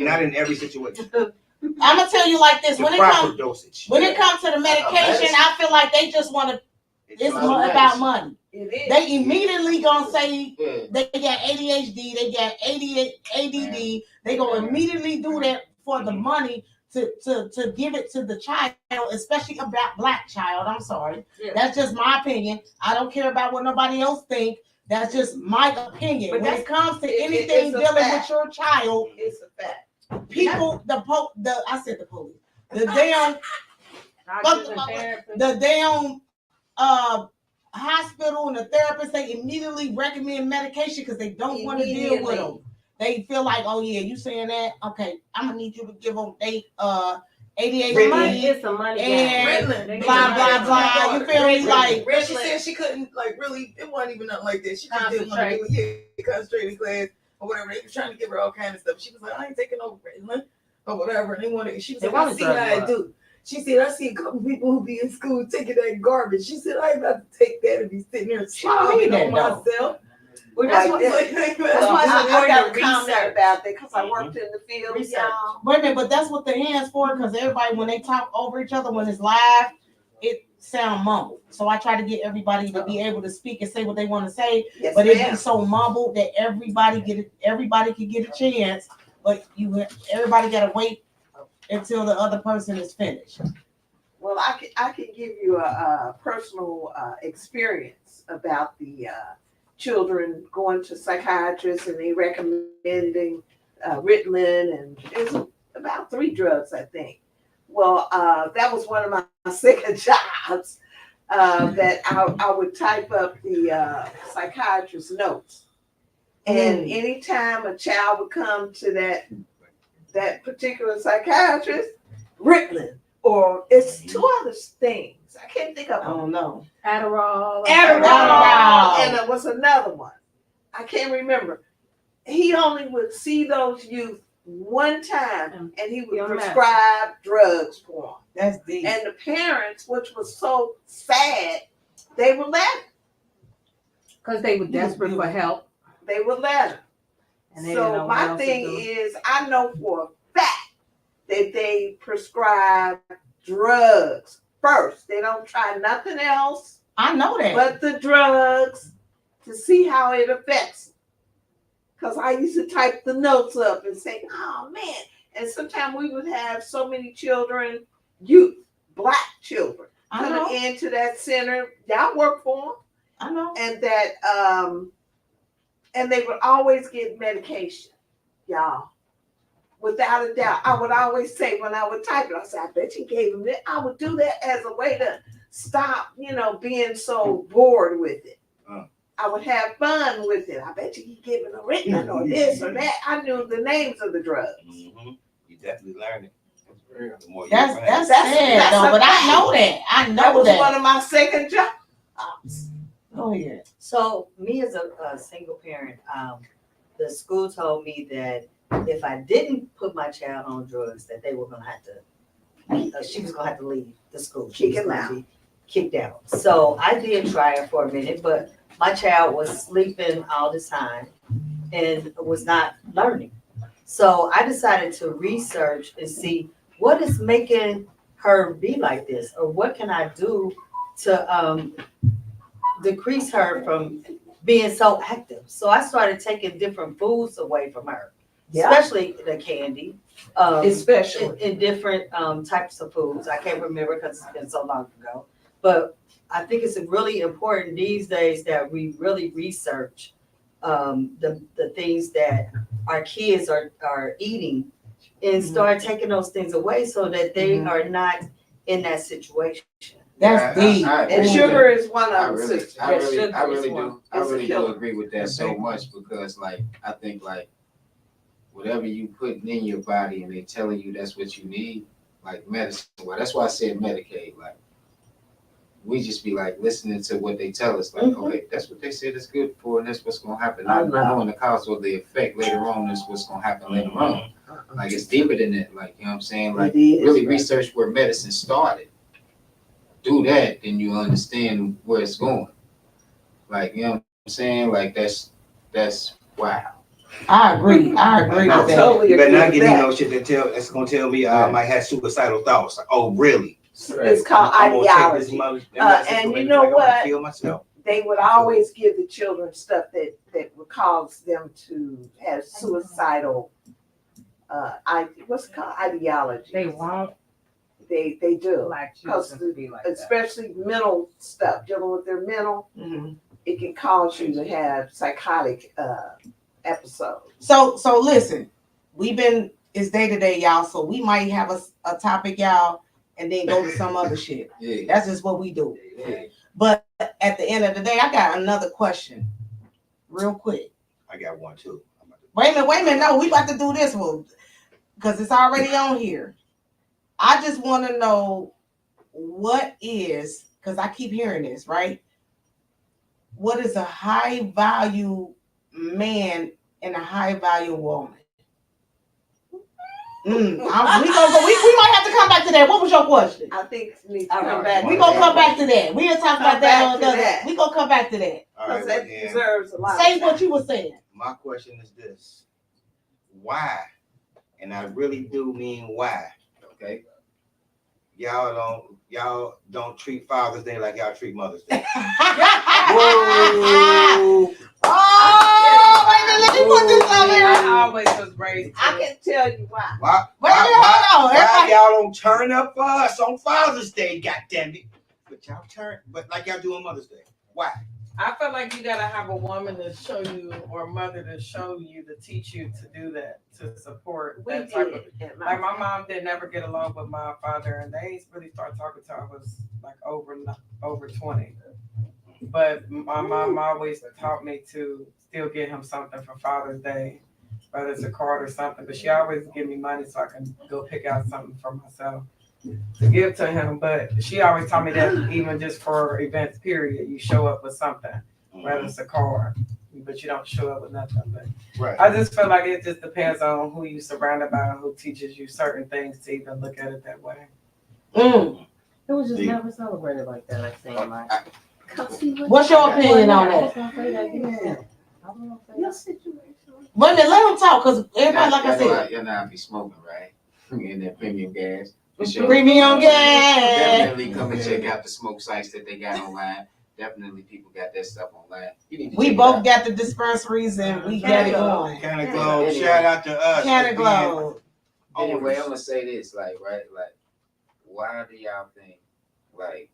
not in every situation. I'm gonna tell you like this: The when it proper comes dosage. to the medication, I feel like they just want to. It's about money. It is. They immediately gonna say Yeah. they got ADHD, they got ADD. They gonna immediately do that for the money to give it to the child, especially a black child. I'm sorry, Yeah. that's just my opinion. I don't care about what nobody else think. That's just my opinion. But When it comes to anything it's a dealing fact. with your child, It's a fact. people, I said the police, the damn, Doctors and therapists. the damn hospital and the therapist, they immediately recommend medication because they don't want to deal with them. They feel like, oh yeah, you saying that? Okay, I'm gonna need you to give them ADHD, It's a money and game. blah blah blah. You feel me? Like But she said she couldn't like really. It wasn't even nothing like that. She just didn't want to do it. Yeah, concentrate in class or whatever. They was trying to give her all kind of stuff. She was like, I ain't taking no Ritalin or whatever. And they wanted. She was like, I see how I do. She said, I see a couple people who be in school taking that garbage. She said, I ain't about to take that and be sitting there slobbing on myself. Well, that's why I got a comment about that because I worked in the field. Y'all. wait a minute, but that's what the hands for, because everybody when they talk over each other when it's live, it sound mumbled. So I try to get everybody to be able to speak and say what they want to say, Yes, but ma'am. it's so mumbled that everybody can get a chance, but everybody gotta wait until the other person is finished. Well, I can give you a personal experience about the children going to psychiatrists and they recommending Ritalin, and it's about 3 drugs, I think. Well, that was one of my second jobs that I would type up the psychiatrist's notes. And anytime a child would come to that particular psychiatrist, Ritalin, or it's 2 other things. I can't think of them. I don't know. Adderall. And there was another one. I can't remember. He only would see those youth one time and he would prescribe drugs for them. That's deep. And the parents, which was so sad, they would let him. Because they were desperate for help. They would let him. And they didn't know So what my else to thing do. is, I know for a fact that they prescribe drugs first. They don't try nothing else I know that. but the drugs to see how it affects. Because I used to type the notes up and say, oh man. And sometimes we would have so many children, youth, Black children, coming into that center. Y'all work for them. I know. And that, and they would always get medication, y'all. Without a doubt. I would always say when I would type it, I said, I bet you gave him that. I would do that as a way to stop, being so bored with it. I would have fun with it. I bet you he giving a Ritalin or this or that. I knew the names of the drugs. Mm-hmm. You definitely learned it. The more you That's learn. sad though, but I know that. I know That was that. one of my second jobs. Oh yeah. So me as a single parent, the school told me that if I didn't put my child on drugs, that they were gonna have to, she was gonna have to leave the school. She was gonna be kicked out. So I did try it for a minute, but my child was sleeping all the time and was not learning. So I decided to research and see what is making her be like this, or what can I do to decrease her from being so active. So I started taking different foods away from her, especially the candy, Especially. in different types of foods. I can't remember because it's been so long ago. But I think it's really important these days that we really research the things that our kids are eating and start taking those things away so that they are not in that situation. That's deep. And sugar is one I of them. really do agree with that so much, because I think whatever you putting in your body and they telling you that's what you need, like medicine. Well, that's why I said Medicaid. We just be listening to what they tell us. Okay, that's what they said is good for, and that's what's gonna happen. Not knowing the cause or the effect later on is what's gonna happen later on. It's deeper than that. You know what I'm saying? Really research where medicine started. Do that, then you understand where it's going. You know what I'm saying? That's wow. I agree with that. Totally You better agree not with give me that. no shit that's gonna tell me I might have suicidal thoughts. Oh, really? It's called I'm gonna take this ideology. medicine And to you make know me feel like I'm gonna what? kill myself. They would always give the children stuff that would cause them to have suicidal what's it called? Ideology. They won't They do. like Because children to be like that. especially mental stuff, dealing with their mental, it can cause you to have psychotic episodes. So listen, it's day to day, y'all. So we might have a topic, y'all, and then go to some other shit. Yeah. That's just what we do. Yeah. But at the end of the day, I got another question, real quick. I got one too. Wait a minute. No, we about to do this one because it's already on here. I just want to know what is, because I keep hearing this, right? What is a high value man and a high value woman? We might have to come back to that. What was your question? I think we need to come back. We're gonna come back to that. We'll talk about that. We're gonna come back to that. Because that deserves a lot. Say what you were saying. My question is this: why? And I really do mean why. Okay. Y'all don't treat Father's Day like y'all treat Mother's Day. Whoa. Oh, wait a minute, let me put this on here. I always was raised. I can tell you why. Why y'all don't turn up for us on Father's Day? Goddamn it! But y'all turn, but like y'all do on Mother's Day. Why? I feel like you gotta have a woman to show you, or a mother to show you, to teach you to do that, to support that type of. Like my mom did never get along with my father, and they really started talking till I was like over 20. But my mom always taught me to still get him something for Father's Day, whether it's a card or something. But she always give me money so I can go pick out something for myself to give to him. But she always taught me that even just for events, period, you show up with something, whether it's a card, but you don't show up with nothing. But right. I just feel like it just depends on who you surrounded by and who teaches you certain things to even look at it that way. It was just never celebrated like that. Like saying like. What's your opinion on that? Your situation. Wait a minute, let him talk, because everybody, like I said. You're not be smoking, right? In that premium gas. Premium gas. Definitely come and check out the smoke sites that they got online. Definitely people got that stuff online. We both got the dispensaries and we got it going. Canna Glow, shout out to us. Canna Glow. Anyway, I'm gonna say this, like, why do y'all think, like,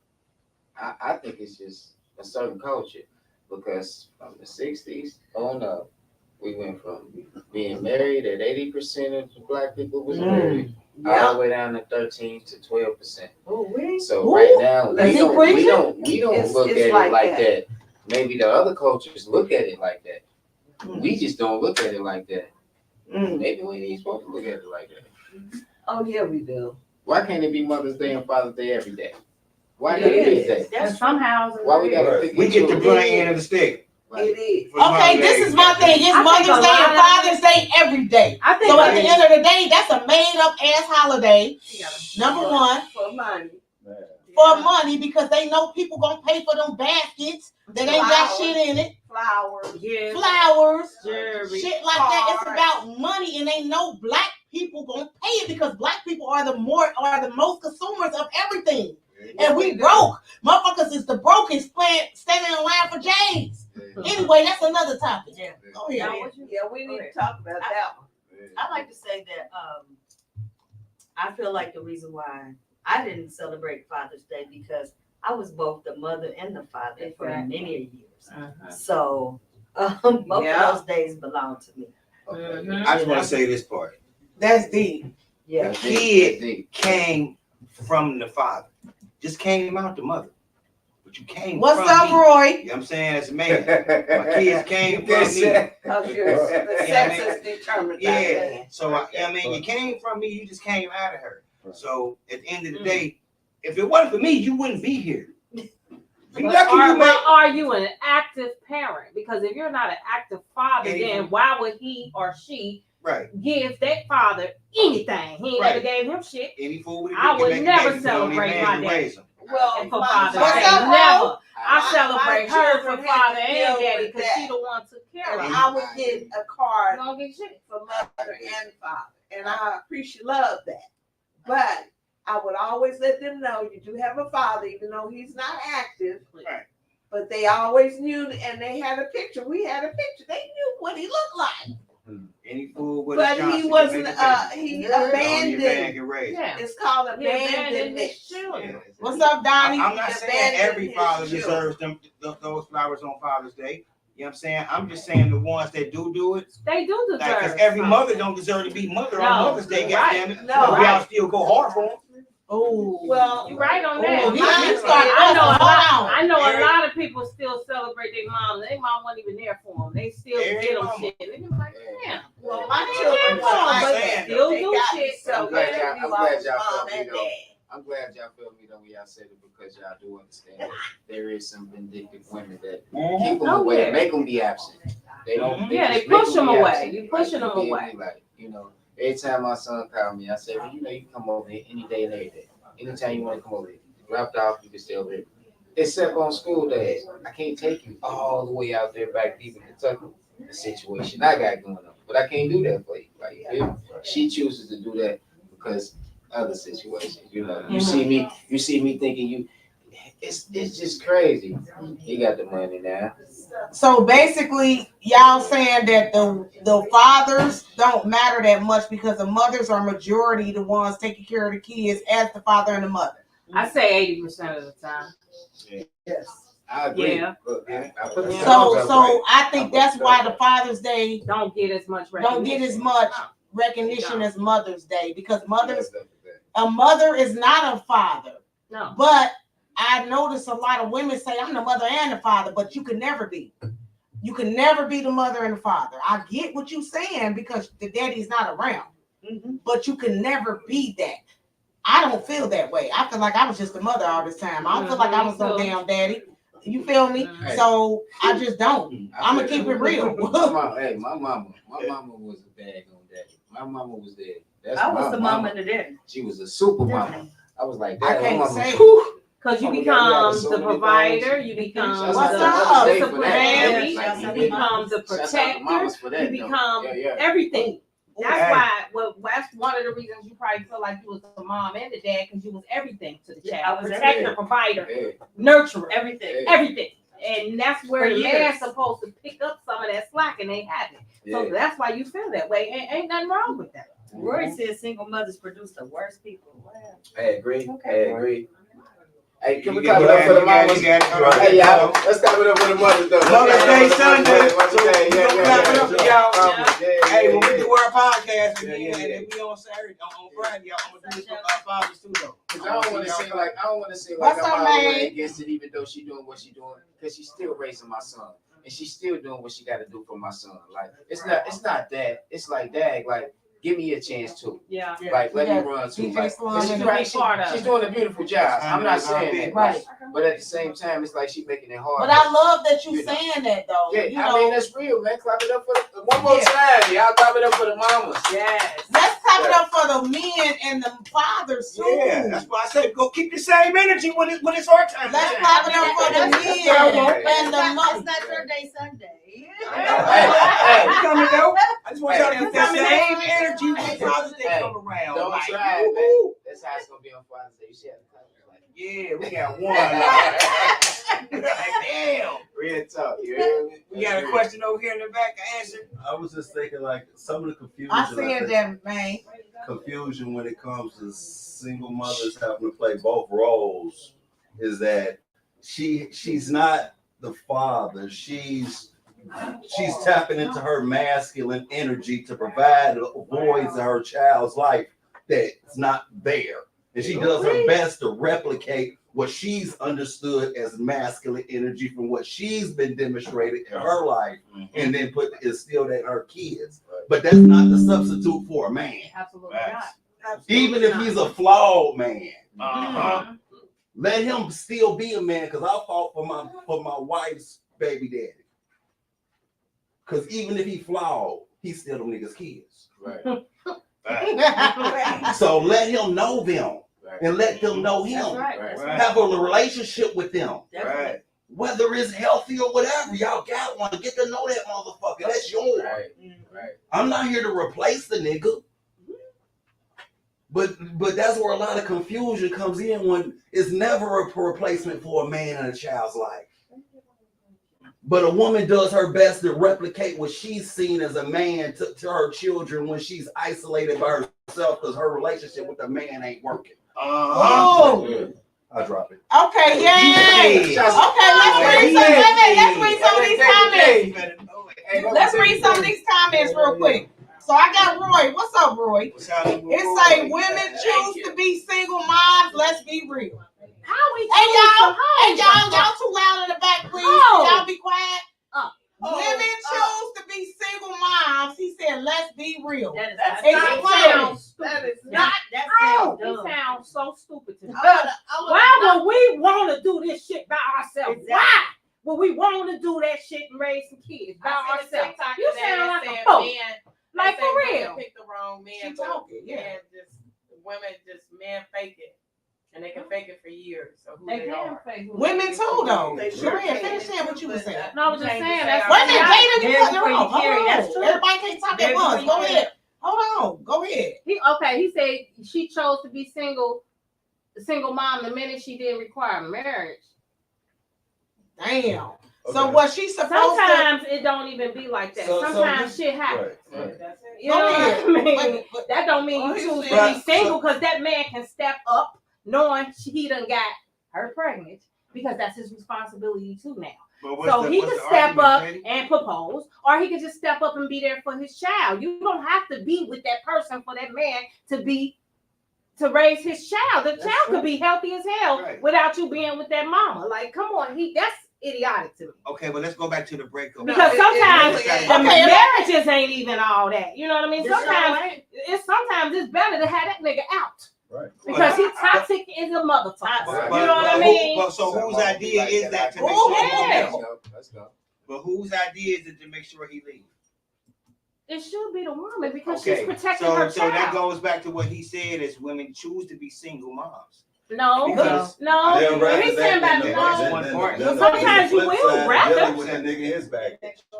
I think it's just a certain culture, because from the 60s on up, we went from being married at 80% of the black people was married, all the way down to 13 to 12%. So right now, we don't look at it like that. Maybe the other cultures look at it like that. We just don't look at it like that. Maybe we ain't supposed to look at it like that. Oh yeah, we do. Why can't it be Mother's Day and Father's Day every day? Why can't it be that? That's some houses. Why we gotta pick? We get the blunt end of the stick. It is. Okay, this is my thing. It's Mother's Day and Father's Day every day. So at the end of the day, that's a made-up ass holiday. Number one. For money. For money, because they know people gonna pay for them baskets that ain't got shit in it. Flowers. Yeah. Flowers. Jerry. Shit like that. It's about money, and they know black people gonna pay it because black people are the most consumers of everything. And we broke. Motherfuckers is the brokest standing in line for James. Anyway, that's another topic. Yeah. Oh, yeah. Yeah, we need to talk about that one. I like to say that I feel like the reason why I didn't celebrate Father's Day because I was both the mother and the father for many years. So both of those days belong to me. I just want to say this part. That's deep. Yeah. The kid came from the father. Just came out the mother. But you came What's from up, me. Roy? You know what I'm saying? As a man. My kids came from me. Because the sex is determined by Yeah. So, I mean, you came from me, you just came out of her. So, at the end of the day, if it wasn't for me, you wouldn't be here. Are you an active parent? Because if you're not an active father, then why would he or she give that father anything? He ain't never gave him shit. Any fool I would never celebrate my daddy. Well, for Father's Day. Never. I celebrate her for father and daddy because she the one took care of and it. I would get a card Don't get shit for mother and father, and I appreciate love that. But I would always let them know you do have a father, even though he's not active. Right. But they always knew, and they had a picture. We had a picture. They knew what he looked like. Any fool with but a he wasn't. He abandoned. Yeah. It's called abandonment. Yeah. What's up, Donnie? I'm not saying every father deserves those flowers on Father's Day. You know what I'm saying? I'm just saying the ones that do it. They do deserve. Because every mother don't deserve to be mother on Mother's Day. Goddammit. No. We all still go hard for them. Oh, Well, You're right on that. Oh, you started I know a lot of people still celebrate their mom. Their mom wasn't even there for them. They still get them shit. They be like, damn. well, my children Still they do got shit. me celebrating I'm me glad while I was y'all mom felt me and though. dad. I'm glad y'all feel me though when y'all said it because y'all do understand that there is some vindictive women that keep them away, make them be absent. They don't. Yeah, they just make push them be away. absent. You pushing them you feel away. me? Like, you know, every time my son called me, I said, well, you know, you can come over here any day and every day. Anytime you want to come over here, dropped off, you can stay over here. Except on school days, I can't take you all the way out there back deep in Kentucky. The situation I got going on, but I can't do that for you. Like, if she chooses to do that because other situations, you know, you see me thinking it's just crazy. He got the money now. So basically, y'all saying that the fathers don't matter that much because the mothers are majority the ones taking care of the kids as the father and the mother. I say 80% of the time. Yes. I agree. Yeah. So I think that's why the Father's Day don't get as much recognition as Mother's Day, because a mother is not a father. No. But I notice a lot of women say I'm the mother and the father, but you can never be. You can never be the mother and the father. I get what you're saying because the daddy's not around, but you can never be that. I don't feel that way. I feel like I was just a mother all this time. I don't feel like I was no damn daddy. You feel me? So I just don't. I'm gonna keep it real. My mama was a daggone daddy. My mama was there. I was the mama and the daddy. She was a super mama. I was like, I can't say. Because you become the provider, you become the disciplinary, you become the protector, you become everything. That's why. Well, that's one of the reasons you probably feel like you was the mom and the dad because you was everything to the child, protector, provider, nurturer, everything. And that's where the man's supposed to pick up some of that slack, and they haven't. So that's why you feel that way. Ain't nothing wrong with that. Rory says single mothers produce the worst people. Wow. I agree. Okay. I agree. Hey, can we clap it up for the mamas? Hey, y'all, let's clap it up for the mothers, though. Mother's Day Sunday. Clap it up for y'all. Hey, when we do our podcast again, and then we on Saturday, on Friday, I'm gonna do this with our fathers too, though. Cause I don't want to seem like I'm all the way against it, even though she's doing what she's doing, because she's still raising my son, and she's still doing what she got to do for my son. Like it's not that. It's like, dang, like give me a chance too. Yeah. Like let me run too. Like, she's doing a beautiful job. I'm not saying that, right? But at the same time, it's like she's making it hard. But I love that you saying that though. Yeah, I mean that's real, man. Clap it up for one more time, y'all. Clap it up for the mamas. Yes. Let's clap it up for the men and the fathers too. Yeah, that's why I said go keep the same energy when it's our time. Let's clap it up for the men and the mothers. It's not your day Sunday. Hey, coming though. I just want y'all to get that same energy when Father's Day come around. Don't like, try it, man. That's how it's gonna be on Father's Day. You see how yeah, we got one. Like, damn. Real talk. You hear me? We got a question over here in the back to answer. I was just thinking, like, some of the confusion. I said that, man. Confusion when it comes to single mothers having to play both roles is that she's not the father. She's tapping into her masculine energy to provide voids in her child's life that's not there. And she does her best to replicate what she's understood as masculine energy from what she's been demonstrated in her life, and then instill that in her kids. But that's not the substitute for a man. Absolutely not. Even if he's a flawed man, let him still be a man. Because I fought for my wife's baby daddy. Because even if he flawed, he's still them niggas' kids. Right. So let him know them. And let them know him. That's right. Have a relationship with them. Right. Whether it's healthy or whatever, y'all got one. Get to know that motherfucker. That's yours. Right. I'm not here to replace the nigga. But that's where a lot of confusion comes in when it's never a replacement for a man in a child's life. But a woman does her best to replicate what she's seen as a man to her children when she's isolated by herself because her relationship with the man ain't working. Oh. I'll drop it. Okay, yay. Okay, let's read some of these comments. Let's read some of these comments real quick. So I got Roy. What's up, Roy? What's happening with It Roy? say women choose to be single moms. Let's be real. How we Y'all too loud in the back, please. Y'all be quiet. Women choose to be single moms. He said, let's be real. That's It's not clear. That is not. It sounds so stupid to me. Why would we want to do this shit by ourselves? Exactly. Why would we want to do that shit and raise some kids by ourselves? You sound like a fool. Like for real. Pick the wrong man. She talking, yeah. Men just women just men fake it. And they can fake it for years. So who They they can are. fake who Women too, though. They Go sure ahead, can. finish saying what you were saying. No, I was just saying that's Wait a minute, Jada, you Very put it free wrong. to carry, Hold that's on. true. Everybody can't talk at Very once. free Go to ahead. Hold on. Go ahead. He said she chose to be single mom the minute she didn't require marriage. Damn. Okay. So was she supposed Sometimes it don't even be like that. So Sometimes shit happens. Right. You know what I mean? But That don't mean you choose to be Right. single because that man can step up knowing he done got her pregnant because that's his responsibility too now. But what's So the- he what's can the step argument, up Katie? and propose, or he can just step up and be there for his child. You don't have to be with that person for that man to raise his child. The child could be healthy as hell Right. without you being with that mama. Like, come on, that's idiotic to me. Okay, but let's go back to the breakup. Because sometimes really the ain't. marriages ain't even all that. You know what I mean? This Sometimes it's better to have that nigga out Right. because he's toxic as a motherfucker. But- You know what I but mean? So whose idea is that to make Who sure he cares? leaves? Let's go. But whose idea is it to make sure he leaves? It should be the woman because Okay, she's protecting so her so that child. goes back to what he said: is women choose to be single moms. No, Because- no. They'll rather He's that saying about than no. the Sometimes you flip will side, rather. dealing with that nigga in his back.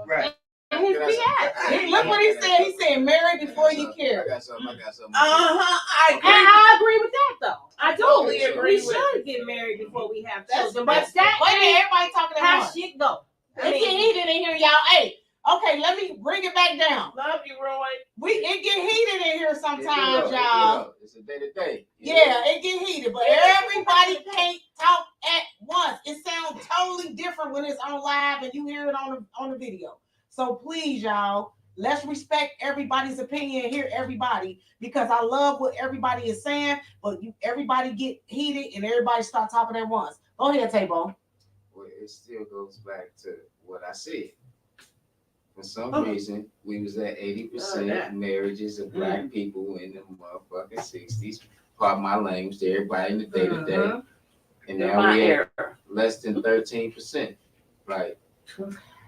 Right. And his BS. look what he said. He said, marry before you I care. got something. I And I agree with that though. I do. Totally agree We with should get married before we have That's- children. But Wait that a minute, ain't everybody talking at how once. shit go. I It mean, get heated in here, y'all. Hey, okay, let me bring it back down. Love you, Roy. It get heated in here sometimes, y'all. It's a day to day. Yeah, it get heated, but everybody can't talk at once. It sounds totally different when it's on live and you hear it on the video. So please, y'all, let's respect everybody's opinion and hear everybody because I love what everybody is saying, but everybody get heated and everybody start talking at once. Go ahead, Tabo. Well, it still goes back to what I said. For some reason, we was at 80% marriages of black people in the motherfucking 60s. Pardon my language to everybody in the day to day. And now we at less than 13%. Like,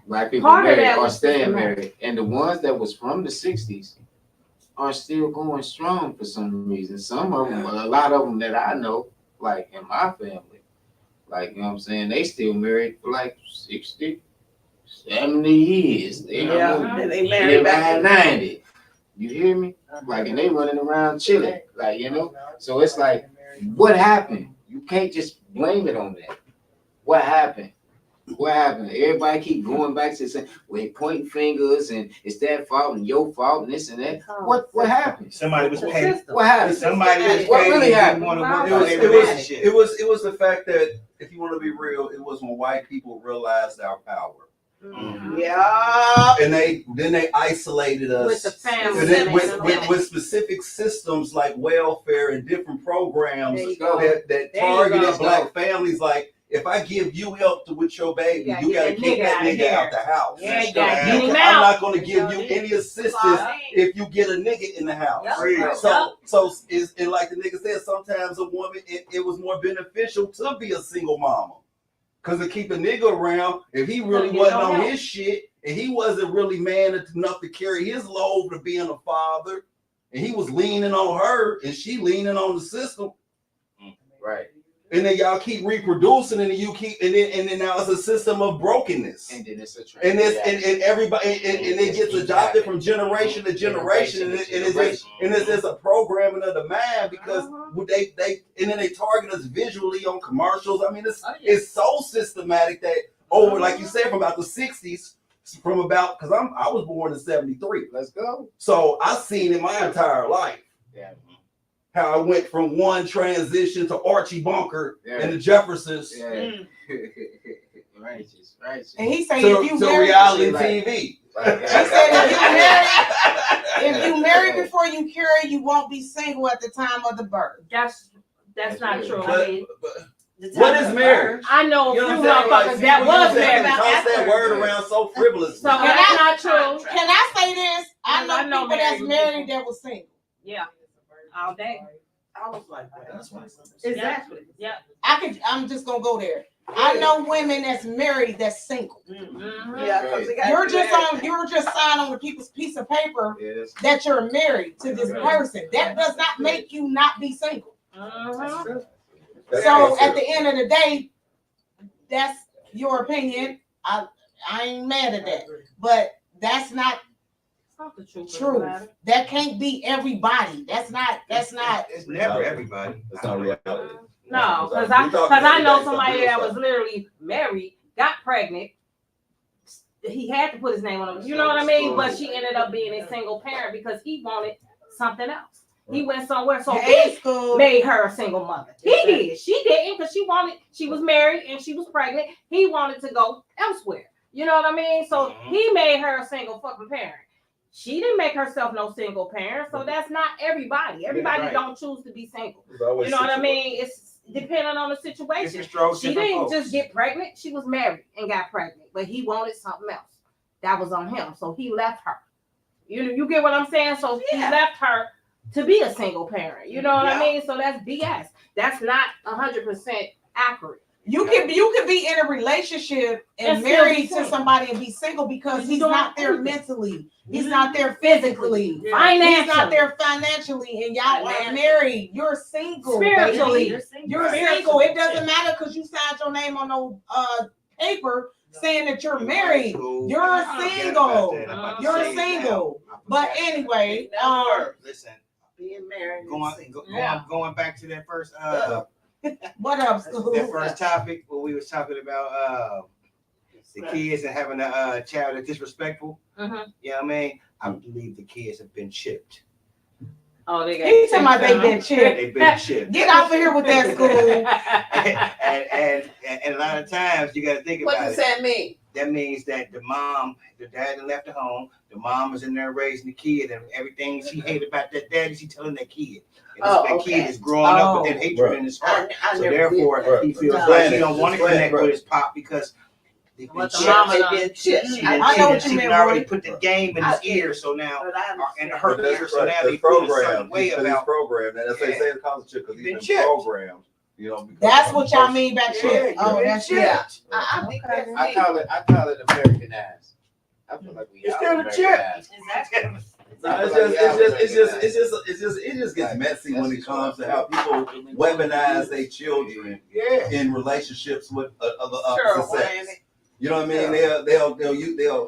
black people Part of married that are was staying systematic. married. And the ones that was from the 60s are still going strong for some reason. Some of them, a lot of them that I know, like in my family, like, you know what I'm saying, they still married for like 60, 70 years. They They married back in 90. You hear me? Like, and they running around chilling. Like, you know? So it's like, what happened? You can't just blame it on that. What happened? What happened? Everybody keep going back to saying, we're pointing fingers and it's their fault and your fault and this and that. What happened? Somebody was paid. What happened? Somebody was What paid. really and happened? didn't want to work It on was, their it was, relationship. it was the fact that if you want to be real, it was when white people realized our power. Yeah. And then they isolated us With the family. and then with specific systems like welfare and different programs There you go. that There you targeted go. black families. Like, if I give you help with your baby, You gotta you get got to that kick nigga that out of nigga here. out the house. Yeah, you Yeah. gotta get him I'm out. not going to give you any assistance if you get a nigga in the house. Real. So is and like the nigga said, sometimes a woman it was more beneficial to be a single mama. Cause to keep a nigga around, if he really Gotta get wasn't no on help. his shit and he wasn't really man enough to carry his load of being a father, and he was leaning on her and she leaning on the system, Right. and then y'all keep reproducing and you keep and then now it's a system of brokenness. And then it's a trend. And this and everybody and it gets adopted from generation to generation, and it's just a programming of the mind because they and then they target us visually on commercials. I mean, it's so systematic that over, like you said, from about the 60s, from about because I was born in 73. Let's go. So I've seen it my entire life. Yeah. How I went from one transition to Archie Bunker Yeah. and the Jeffersons. Yeah. Righteous, righteous. And he said, So, if you so married, reality Like- TV. he said, if you married before you carry, you won't be single at the time of the birth. That's not true. But- I mean, what is marriage? I know a You few know what I'm saying? Like, motherfuckers that people was use that, married. toss that word around so frivolous. So that's not true. Can I say this? I Because know people that's married married that was single. Yeah, all day. I was like that. That's why. Exactly. Yeah. I'm just gonna go there. I know women that's married that's single. Mhm. Yeah, 'cause they got You're just signing on the people's piece of paper Yes. that you're married to this Right. person. That does not make you not be single. Mhm. So at the end of the day, that's your opinion. I ain't mad at that, but that's not It's not the truth. true. That can't be everybody. That's not. It's never everybody. It's not reality. No, We because talking I know everyday somebody stuff, that real was literally married, got pregnant. He had to put his name on it. You know what I mean? But she ended up being a single parent because he wanted something else. He went somewhere, so Hey, he school. made her a single mother. He did. She didn't because she was married and she was pregnant. He wanted to go elsewhere. You know what I mean? So he made her a single fucking parent. She didn't make herself no single parent. So that's not everybody. Everybody Right. don't choose to be single. It's always You know what I situation. mean? It's depending on the situation. Different strokes, She different didn't folks. just get pregnant. She was married and got pregnant, but he wanted something else. That was on him. So he left her. You get what I'm saying? So he left her to be a single parent. You know what I mean? So that's BS. That's not 100% accurate. You can be in a relationship and And still be married to single. somebody and be single because he's doing not there everything. mentally. He's not there physically. Financially. He's not there financially, and y'all are married. You're single. Spiritually. baby. You're single. It doesn't matter because you signed your name on no paper saying that you're married. You're single. You're single. But anyway, listen, Being married. going back to that first what up, school? that first topic where we was talking about the kids and having a child that's disrespectful. Mhm. You know what I mean? I believe the kids have been chipped. Oh, they got He talking about they been chipped. They've been chipped. Get off of here with that school. and a lot of times you got to think What about does it. that mean? That means that the dad done left the home. The mom is in there raising the kid, and everything she hated about that daddy, she telling that kid. And that kid is growing up with that hatred in his heart. So therefore, he feels like he don't want to connect with his pop because they've been chipped. I know what you mean, already Roy. put the game in his ear, so now and her But that's ear, so now right. they That's feel a certain programmed. way He's about. programmed. And that's what they say in college because he's Been been chipped. programmed. You know, because That's what y'all mean by Yeah, chipped. you've Oh, been that's chipped. I think that's I me. call it Americanized. I feel like we It's out still a chip. Americanized. No, it just gets messy when it comes to how people weaponize their children Yeah. in relationships with other Sure, opposite sex. Wayne. You know what I mean?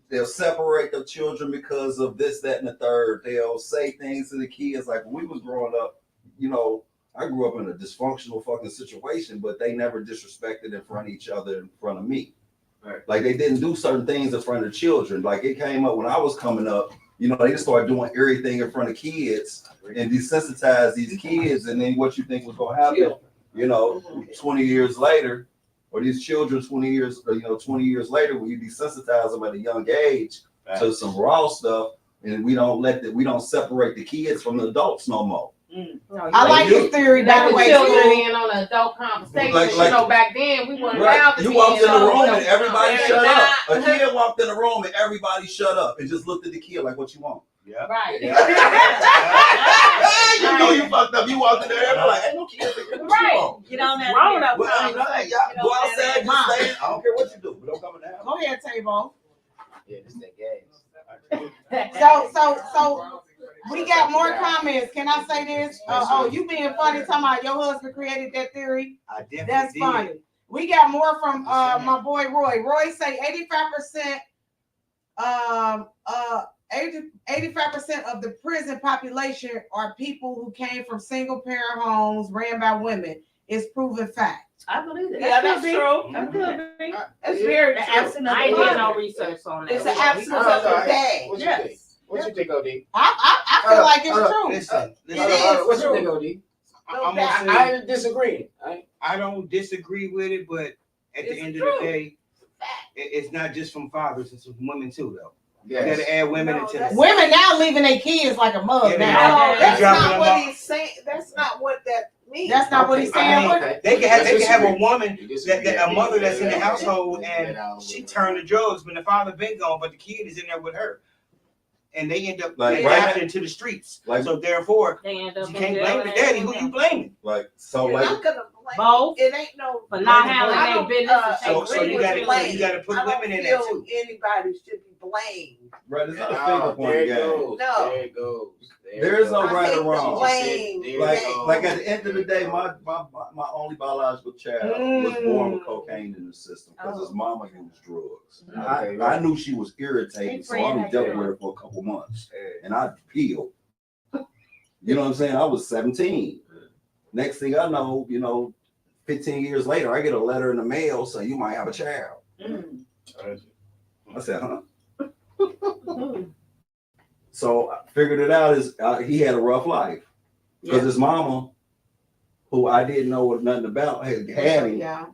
They'll separate their children because of this, that, and the third. They'll say things to the kids like when we was growing up. You know, I grew up in a dysfunctional fucking situation, but they never disrespected in front of each other in front of me. Right. Like they didn't do certain things in front of children. Like it came up when I was coming up. You know, they just started doing everything in front of kids and desensitize these kids. And then what you think was going to happen, you know, 20 years later, or these children 20 years later, when you desensitize them at a young age to some raw stuff, and we don't separate the kids from the adults no more. No, I like his theory, by let the the way. children School. in on an adult conversation. Like- You know, back then we weren't Right. allowed to You be walked in the those- room and everybody Yeah, shut up. A nah. kid walked in the room and everybody shut up and just looked at the kid like, what you want? Yeah. Right. You know you fucked up. You walked in there, everybody like, ain't no kid. What you Right. want? Get on that Grown up Well, ain't nothing. Y'all go outside, Mom. just stay. I don't care what you do, but don't come in the house. Go ahead, Table. Yeah, this that gas. So we got more comments. Can I say this? You being funny talking about your husband created that theory? I definitely That's did. funny. We got more from my boy Roy. Roy say 85% 85% of the prison population are people who came from single parent homes ran by women. It's proven fact. I believe it. Yeah, that's true. That could be. That's very The true. absence of I ain't did no research on that. It's an absence of the day. What you think? What you think, OD? I feel like it's true. Listen, What you think, OD? I'm gonna say I disagree. I don't disagree with it, but at the It's end true. of the day, it's not just from fathers, it's from women too, though. Yes. You gotta add women into the Women now leaving their kids like a mug Yeah, now. No, that's dropping not them what off. he's saying. That's not what that means. That's not what he's saying. Okay. They can have a Disagree. woman Disagree. a mother that's in the household Yeah. and she turned to drugs when the father been gone, but the kid is in there with her. And they end up Like, adapting to the streets. Like- so therefore, They end up you in can't jail blame and the daddy. everything Who you else. blaming? Like so, You're like not gonna blame. Both. It ain't no. For not handling I their don't, business. So you gotta put I don't women in there feel too. anybody should be blamed. right, it's not a Oh, finger point there it game. goes. No. There it goes. There is no I right hate or the wrong. blame. Like at the end of the day, my only biological child was born with cocaine in the system because his mama used drugs. Okay, I knew she was irritating, so I only Hey, dealt friend. with her for a couple months, and I peeled. You know what I'm saying? I was 17. Next thing I know, 15 years later, I get a letter in the mail saying you might have a child. I said, huh? So I figured it out is he had a rough life because his mama, who I didn't know nothing about, had him,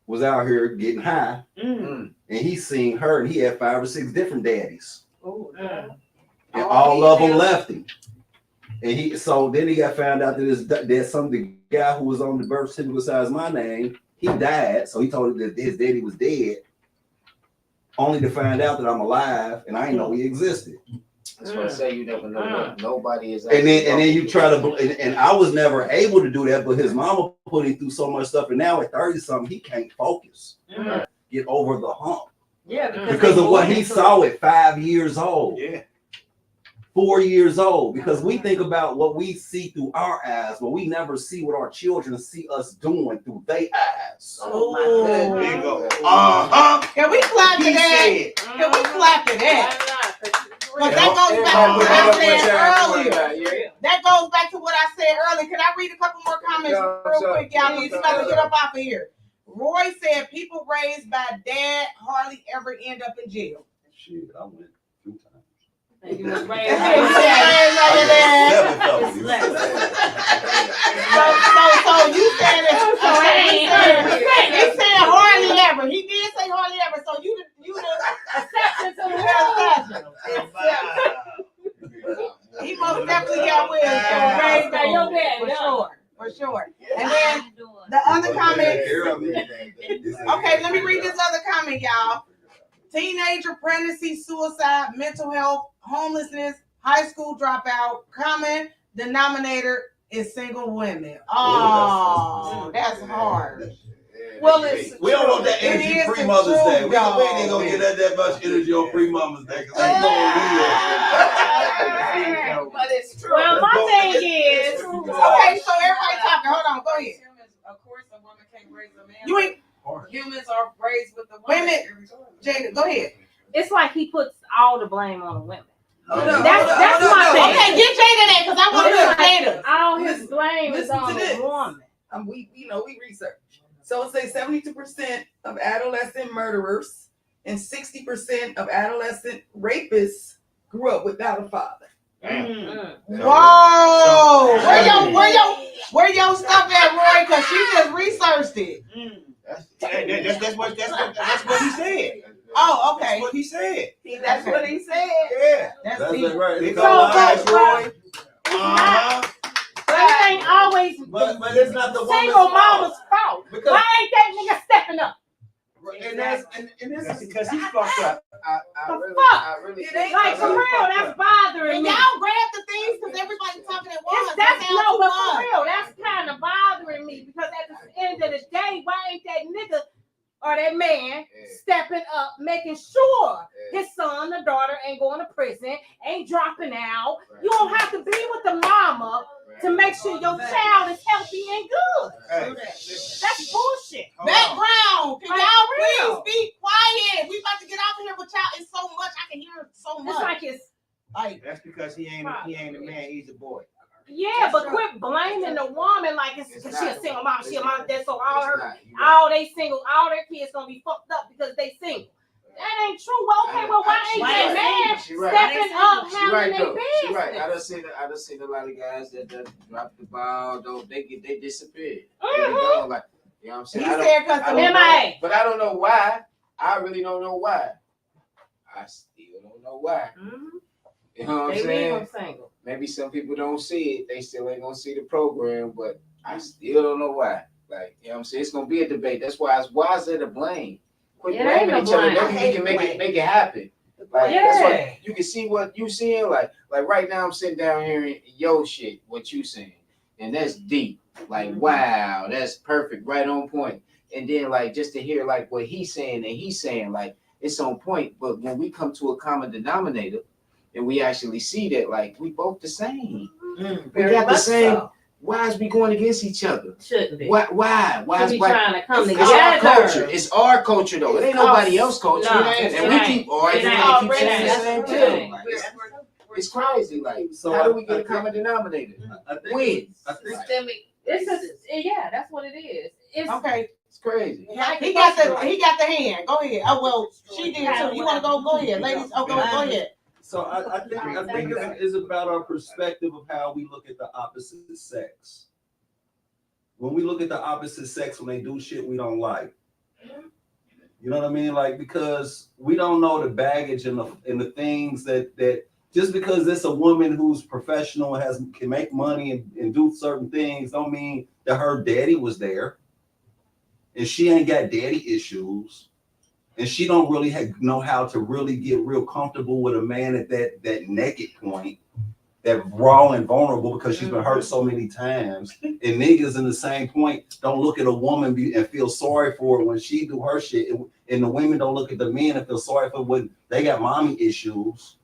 was out here getting high, and he seen her, and he had 5 or 6 different daddies, and all of them left him. And then he got found out that there's the guy who was on the birth certificate besides my name, he died. So he told him that his daddy was dead, only to find out that I'm alive, and I didn't know he existed. That's what I say. You never know what nobody is. And then you try to, and I was never able to do that, but his mama put him through so much stuff, and now at 30 something, he can't focus, get over the hump, because of what he saw at 5 years old. Yeah. 4 years old, because we think about what we see through our eyes, but we never see what our children see us doing through their eyes. Oh my goodness. There you go. Can we clap to that? Can we clap to that? Because that goes back to what I said earlier. That goes back to what I said earlier. Can I read a couple more comments real quick, y'all? Because we got to get up off of here. Roy said, people raised by dad hardly ever end up in jail. Shit, I went 2 times. And you was raised So you said it. He said hardly ever. He did say hardly ever. So you the exception to the exception. He most definitely got with raised by your dad, for sure. And then the other comment. Okay, let me read this other comment, y'all. Teenager, pregnancy, suicide, mental health, homelessness, high school dropout. Common denominator is single women. Oh, that's hard. Well, it's We don't want that energy It is pre-Mother's the Day. truth, We ain't dog. gonna get that much energy on pre-Mother's Day. but it's true. Well, my thing is, Okay, so everybody talking. Hold on, go ahead. Of course, a woman can't raise a man. You ain't. Humans are raised with the Wait a woman. minute, Jada, go ahead. it's like he puts all the blame on the women. Hold on, That's hold on, my hold on. thing. Okay, get Jada that because I want to hear Jada. All his blame is listen on to the this. woman. We research. So it say 72% of adolescent murderers and 60% of adolescent rapists grew up without a father. Whoa! Where your stuff at, Roy? Because she just researched it. That's what he said. Oh, okay. That's what he said. See, that's what he said. Yeah. That's deep. right. Big It's old all lies, lies, Roy. Uh-huh. But it ain't always But it's not the woman's single fault. mama's fault. Because Why ain't that nigga stepping up? and this That's is because he's fucked up. I really Like, for real, that's bothering And me. y'all grab the things because everybody talking at once. That's That sounds no, too but for much. real, that's kind of bothering me because at the end of the day, why ain't that nigga or that man stepping up, making sure his son or daughter ain't going to prison, ain't dropping out? You don't have to be with the mama to make sure your child is healthy and good. Hey, That's bullshit. Background. Can Like, y'all for real. please be quiet? We about to get out of here with y'all. It's so much. I can hear so much. It's like it's Like, that's because he ain't a man. He's a boy. yeah, but quit blaming the woman like it's because she a single mom, she a mom. That's so all It's her, not. You're all they single, all their kids gonna be fucked up because they single. That ain't true. Well, okay, well, why ain't that man She right. stepping up, She handling right their though. She right. business? I done seen a lot of guys that drop the ball. They disappeared. They Mhm. be gone. Like You know what I'm saying? He said because I the don't know, MIA. but I don't know why. I really don't know why. I still don't know why. You know what I'm They leave saying? them single. Maybe some people don't see it. They still ain't gonna see the program, but I still don't know why. Like, you know what I'm saying? It's gonna be a debate. That's why why is there to blame? Quit It ain't blaming no each other. blame. Maybe we can make it happen. Like that's Yeah. what you can see what you seeing. Like right now I'm sitting down here and yo shit, what you saying. And that's deep. Like, wow, that's perfect, right on point. And then like just to hear like what he's saying and he's saying, like it's on point. But when we come to a common denominator and we actually see that like we both the same. We got the same. So. Why is we going against each other? Shouldn't be. Why Should is be black? trying to come It's our together. culture. It's our culture though. It ain't nobody else's culture. No, and we keep arguing and keep saying the same thing. Like, it's crazy. Like, so how do we get a common denominator? I think When? Systemic. Yeah, that's what it is. It's Okay. It's crazy. He got the hand. Go ahead. Oh well, she did too. You want to go? Go ahead, ladies. Oh, go ahead. So I think it's about our perspective of how we look at the opposite sex. When we look at the opposite sex when they do shit we don't like, you know what I mean? Like because we don't know the baggage and the things that just because it's a woman who's professional can make money and do certain things don't mean that her daddy was there, and she ain't got daddy issues. And she don't really know how to really get real comfortable with a man at that naked point, that raw and vulnerable because she's been hurt so many times. And niggas in the same point don't look at a woman and feel sorry for her when she do her shit. And the women don't look at the men and feel sorry for when they got mommy issues.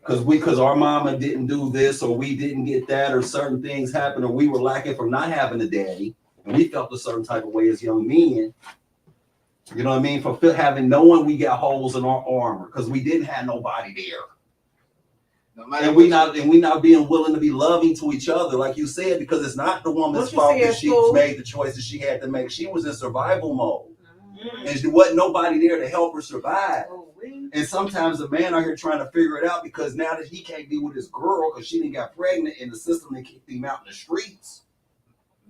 Because our mama didn't do this or we didn't get that or certain things happened or we were lacking from not having a daddy. And we felt a certain type of way as young men. You know what I mean? For knowing we got holes in our armor because we didn't have nobody there. And we not being willing to be loving to each other, like you said, because it's not the woman's fault that she made the choices she had to make. She was in survival mode. And there wasn't nobody there to help her survive. And sometimes a man out here trying to figure it out because now that he can't be with his girl because she didn't got pregnant and the system that kicked him out in the streets.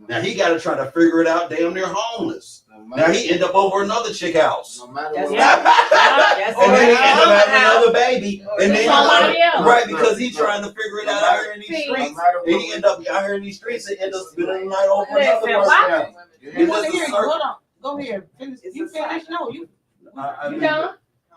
Now he got to try to figure it out damn near homeless. Now he end up over another chick house. No matter That's what. right. And then he end up having another baby. And then Somebody else. right, because he's trying to figure it out out here in these streets. And he end up out here in these streets and end up spending the night over another Listen, person's house. I want to hear you. Hold on. Go ahead. Finish. You finish? No, you. You done?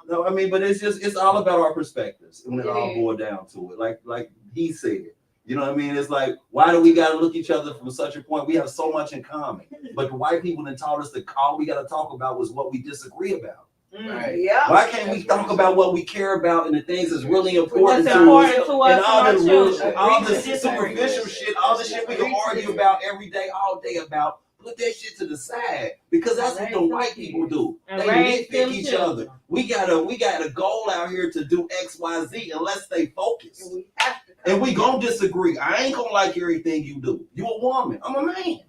No, I mean, but it's all about our perspectives when it all boils down to it. Like he said. You know what I mean? It's like, why do we got to look at each other from such a point? We have so much in common. But the white people that taught us that all we got to talk about was what we disagree about. Right. Yeah. Why can't we talk about what we care about and the things that's really important What's to important us? to us And all and the our rules, children. all Agree the to disagree. superficial shit, all the shit we can argue about every day, all day about. Put that shit to the side because that's what the white people do. They nitpick each other. We got a goal out here to do X, Y, Z and let's stay focused. And we gonna disagree. I ain't gonna like everything you do. You a woman. I'm a man.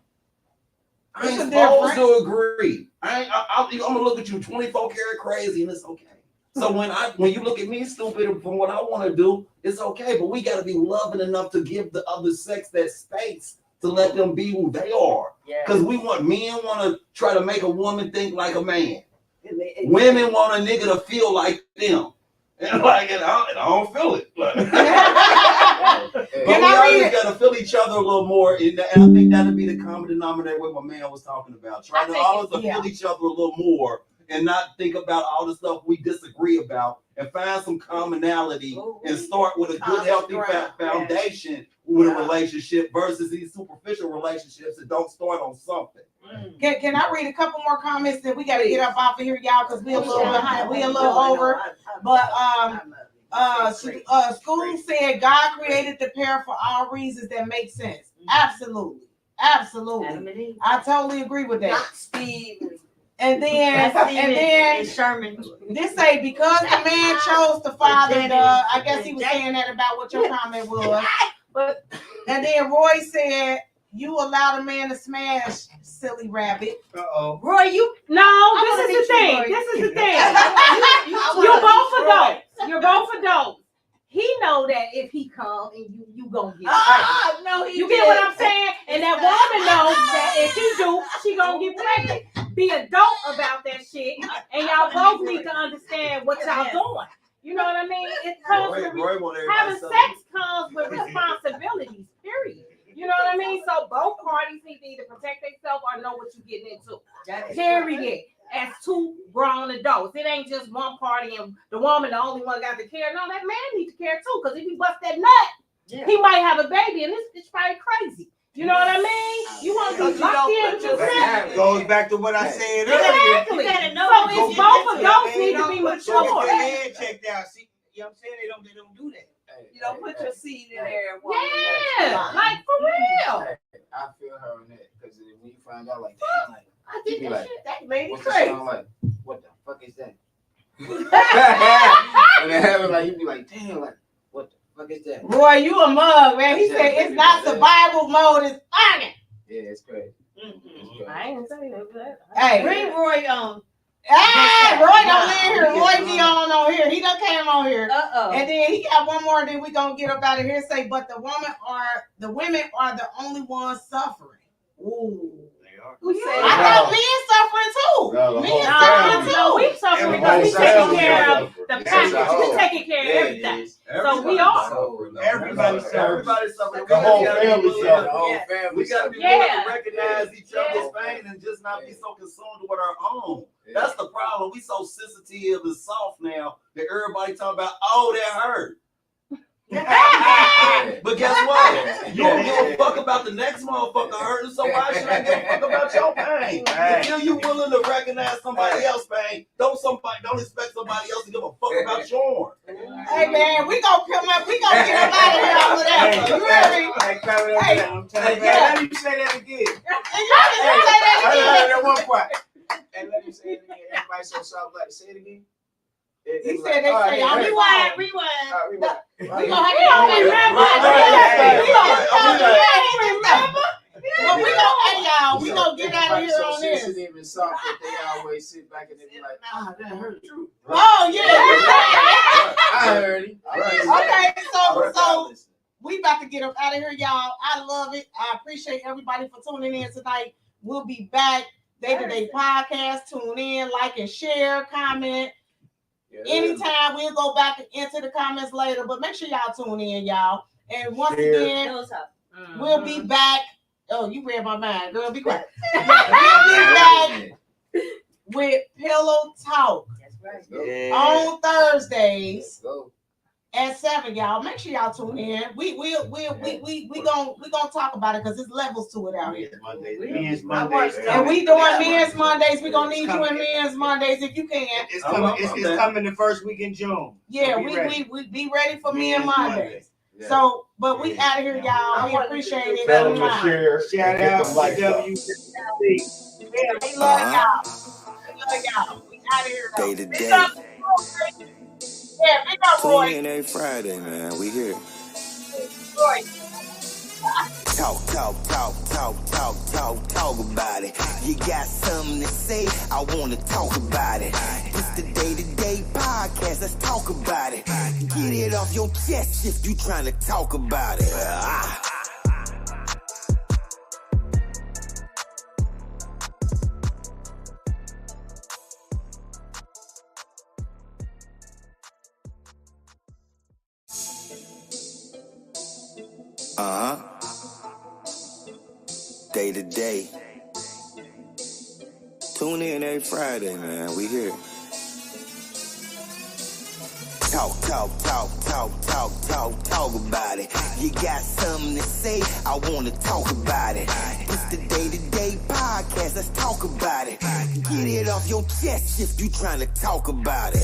I ain't supposed to agree. I'm gonna look at you 24 karat crazy and it's okay. So when you look at me stupid from what I want to do, it's okay. But we gotta be loving enough to give the other sex that space to let them be who they are. Because men want to try to make a woman think like a man. Women want a nigga to feel like them. And I don't feel it. But we always got to feel each other a little more. And I think that'll be the common denominator what my man was talking about. Trying to always feel each other a little more and not think about all the stuff we disagree about and find some commonality and start with a good, healthy foundation with a relationship versus these superficial relationships that don't start on something. Can I read a couple more comments that we got to get up off of here, y'all, because we a little behind, we a little over. But School said God created the pair for all reasons that make sense. Absolutely. I totally agree with that. Not Steve. And then Sherman. This say because the man chose the father, I guess he was saying that about what your comment was. But and then Roy said you allowed a man to smash, silly rabbit. Roy, this is the thing. You're both adults. he know that if he come and you gonna get No, pregnant. he You get what I'm saying? And that woman knows that if he do, she gonna get pregnant. Be adult about that shit, and y'all both need to understand what y'all doing. You know what I mean? It comes with having sex comes with responsibilities. Period. You know what I mean? So both parties need to either protect themselves or know what you're getting into. Period. As two grown adults, it ain't just one party and the woman the only one got to care. No, that man needs to care too. Because if he bust that nut, he might have a baby, and this bitch probably crazy. You know what I mean? You want to be locked in with yourself. Goes back to what I said earlier. Exactly. So it's both adults need to be mature. Get your head checked out. See, you know what I'm saying? They don't do that. You don't put your seed in there. Yeah, like for real. I feel her on that because when you find out like, damn, like, I did be that like, shit. That made me what's the crazy. song like? What the fuck is that? And then having like you be like, damn, like, what the fuck is that? Boy, you a mug, man. He said it's not survival mode, it's finding. Yeah, it's crazy. I ain't say that. Hey, Bring Roy on. Hey, Roy don't live here. Roy be on here. He done came on here. And then he got one more, and then we gonna get up out of here. Say, but the women are the only ones suffering. Ooh. Who said I thought men suffering too. Men suffering too. No, we suffering because we taking care of the package. We taking care of everything. So we all. Everybody suffering. The whole family suffering. The whole family. We gotta be willing to recognize each other's pain and just not be so consumed with our own. That's the problem. We so sensitive and soft now that everybody talking about, oh, that hurt. But guess what? You don't give a fuck about the next motherfucker hurting, so why should I give a fuck about your pain? Until you willing to recognize somebody else's pain, don't expect somebody else to give a fuck about yours. Hey man, we gonna come up, we gonna get him out of here over there. You ready? Let me say that again. That one part. And let me say it again. Everybody so soft like to say it again. He said they say, rewind. Rewind. We gonna have to remember. But we gonna, hey y'all, we gonna get out of here on this. Sensitive and soft that they always sit back and they be like, that hurt true. Oh yeah. I heard it. Okay, so we about to get up out of here, y'all. I love it. I appreciate everybody for tuning in tonight. We'll be back. Day-to-Day podcast. Tune in, like and share, comment. Anytime we'll go back into the comments later, but make sure y'all tune in, y'all. And once again, we'll be back. Oh, you read my mind, girl. Be quiet. We'll be back with Pillow Talk on Thursdays at 7, y'all. Make sure y'all tune in. We gonna talk about it because there's levels to it out here. Men's Mondays. And we doing Men's Mondays. We gonna need you in Men's Mondays if you can. It's coming the first week in June. Yeah, so we be ready for Men's Mondays. Yeah. So, but we out of here, y'all. We appreciate it. Tell them to share. Shout out to W. We love y'all. We out of here. Day to day. Yeah, big up, Roy. Tune in every Friday, man. We here. Roy. Talk about it. You got something to say? I want to talk about it. It's the Day-to-Day podcast. Let's talk about it. Get it off your chest if you trying to talk about it. Day-to-Day. Tune in every Friday, man. We here. Talk about it. You got something to say? I want to talk about it. It's the Day-to-Day podcast. Let's talk about it. Get it off your chest if you trying to talk about it.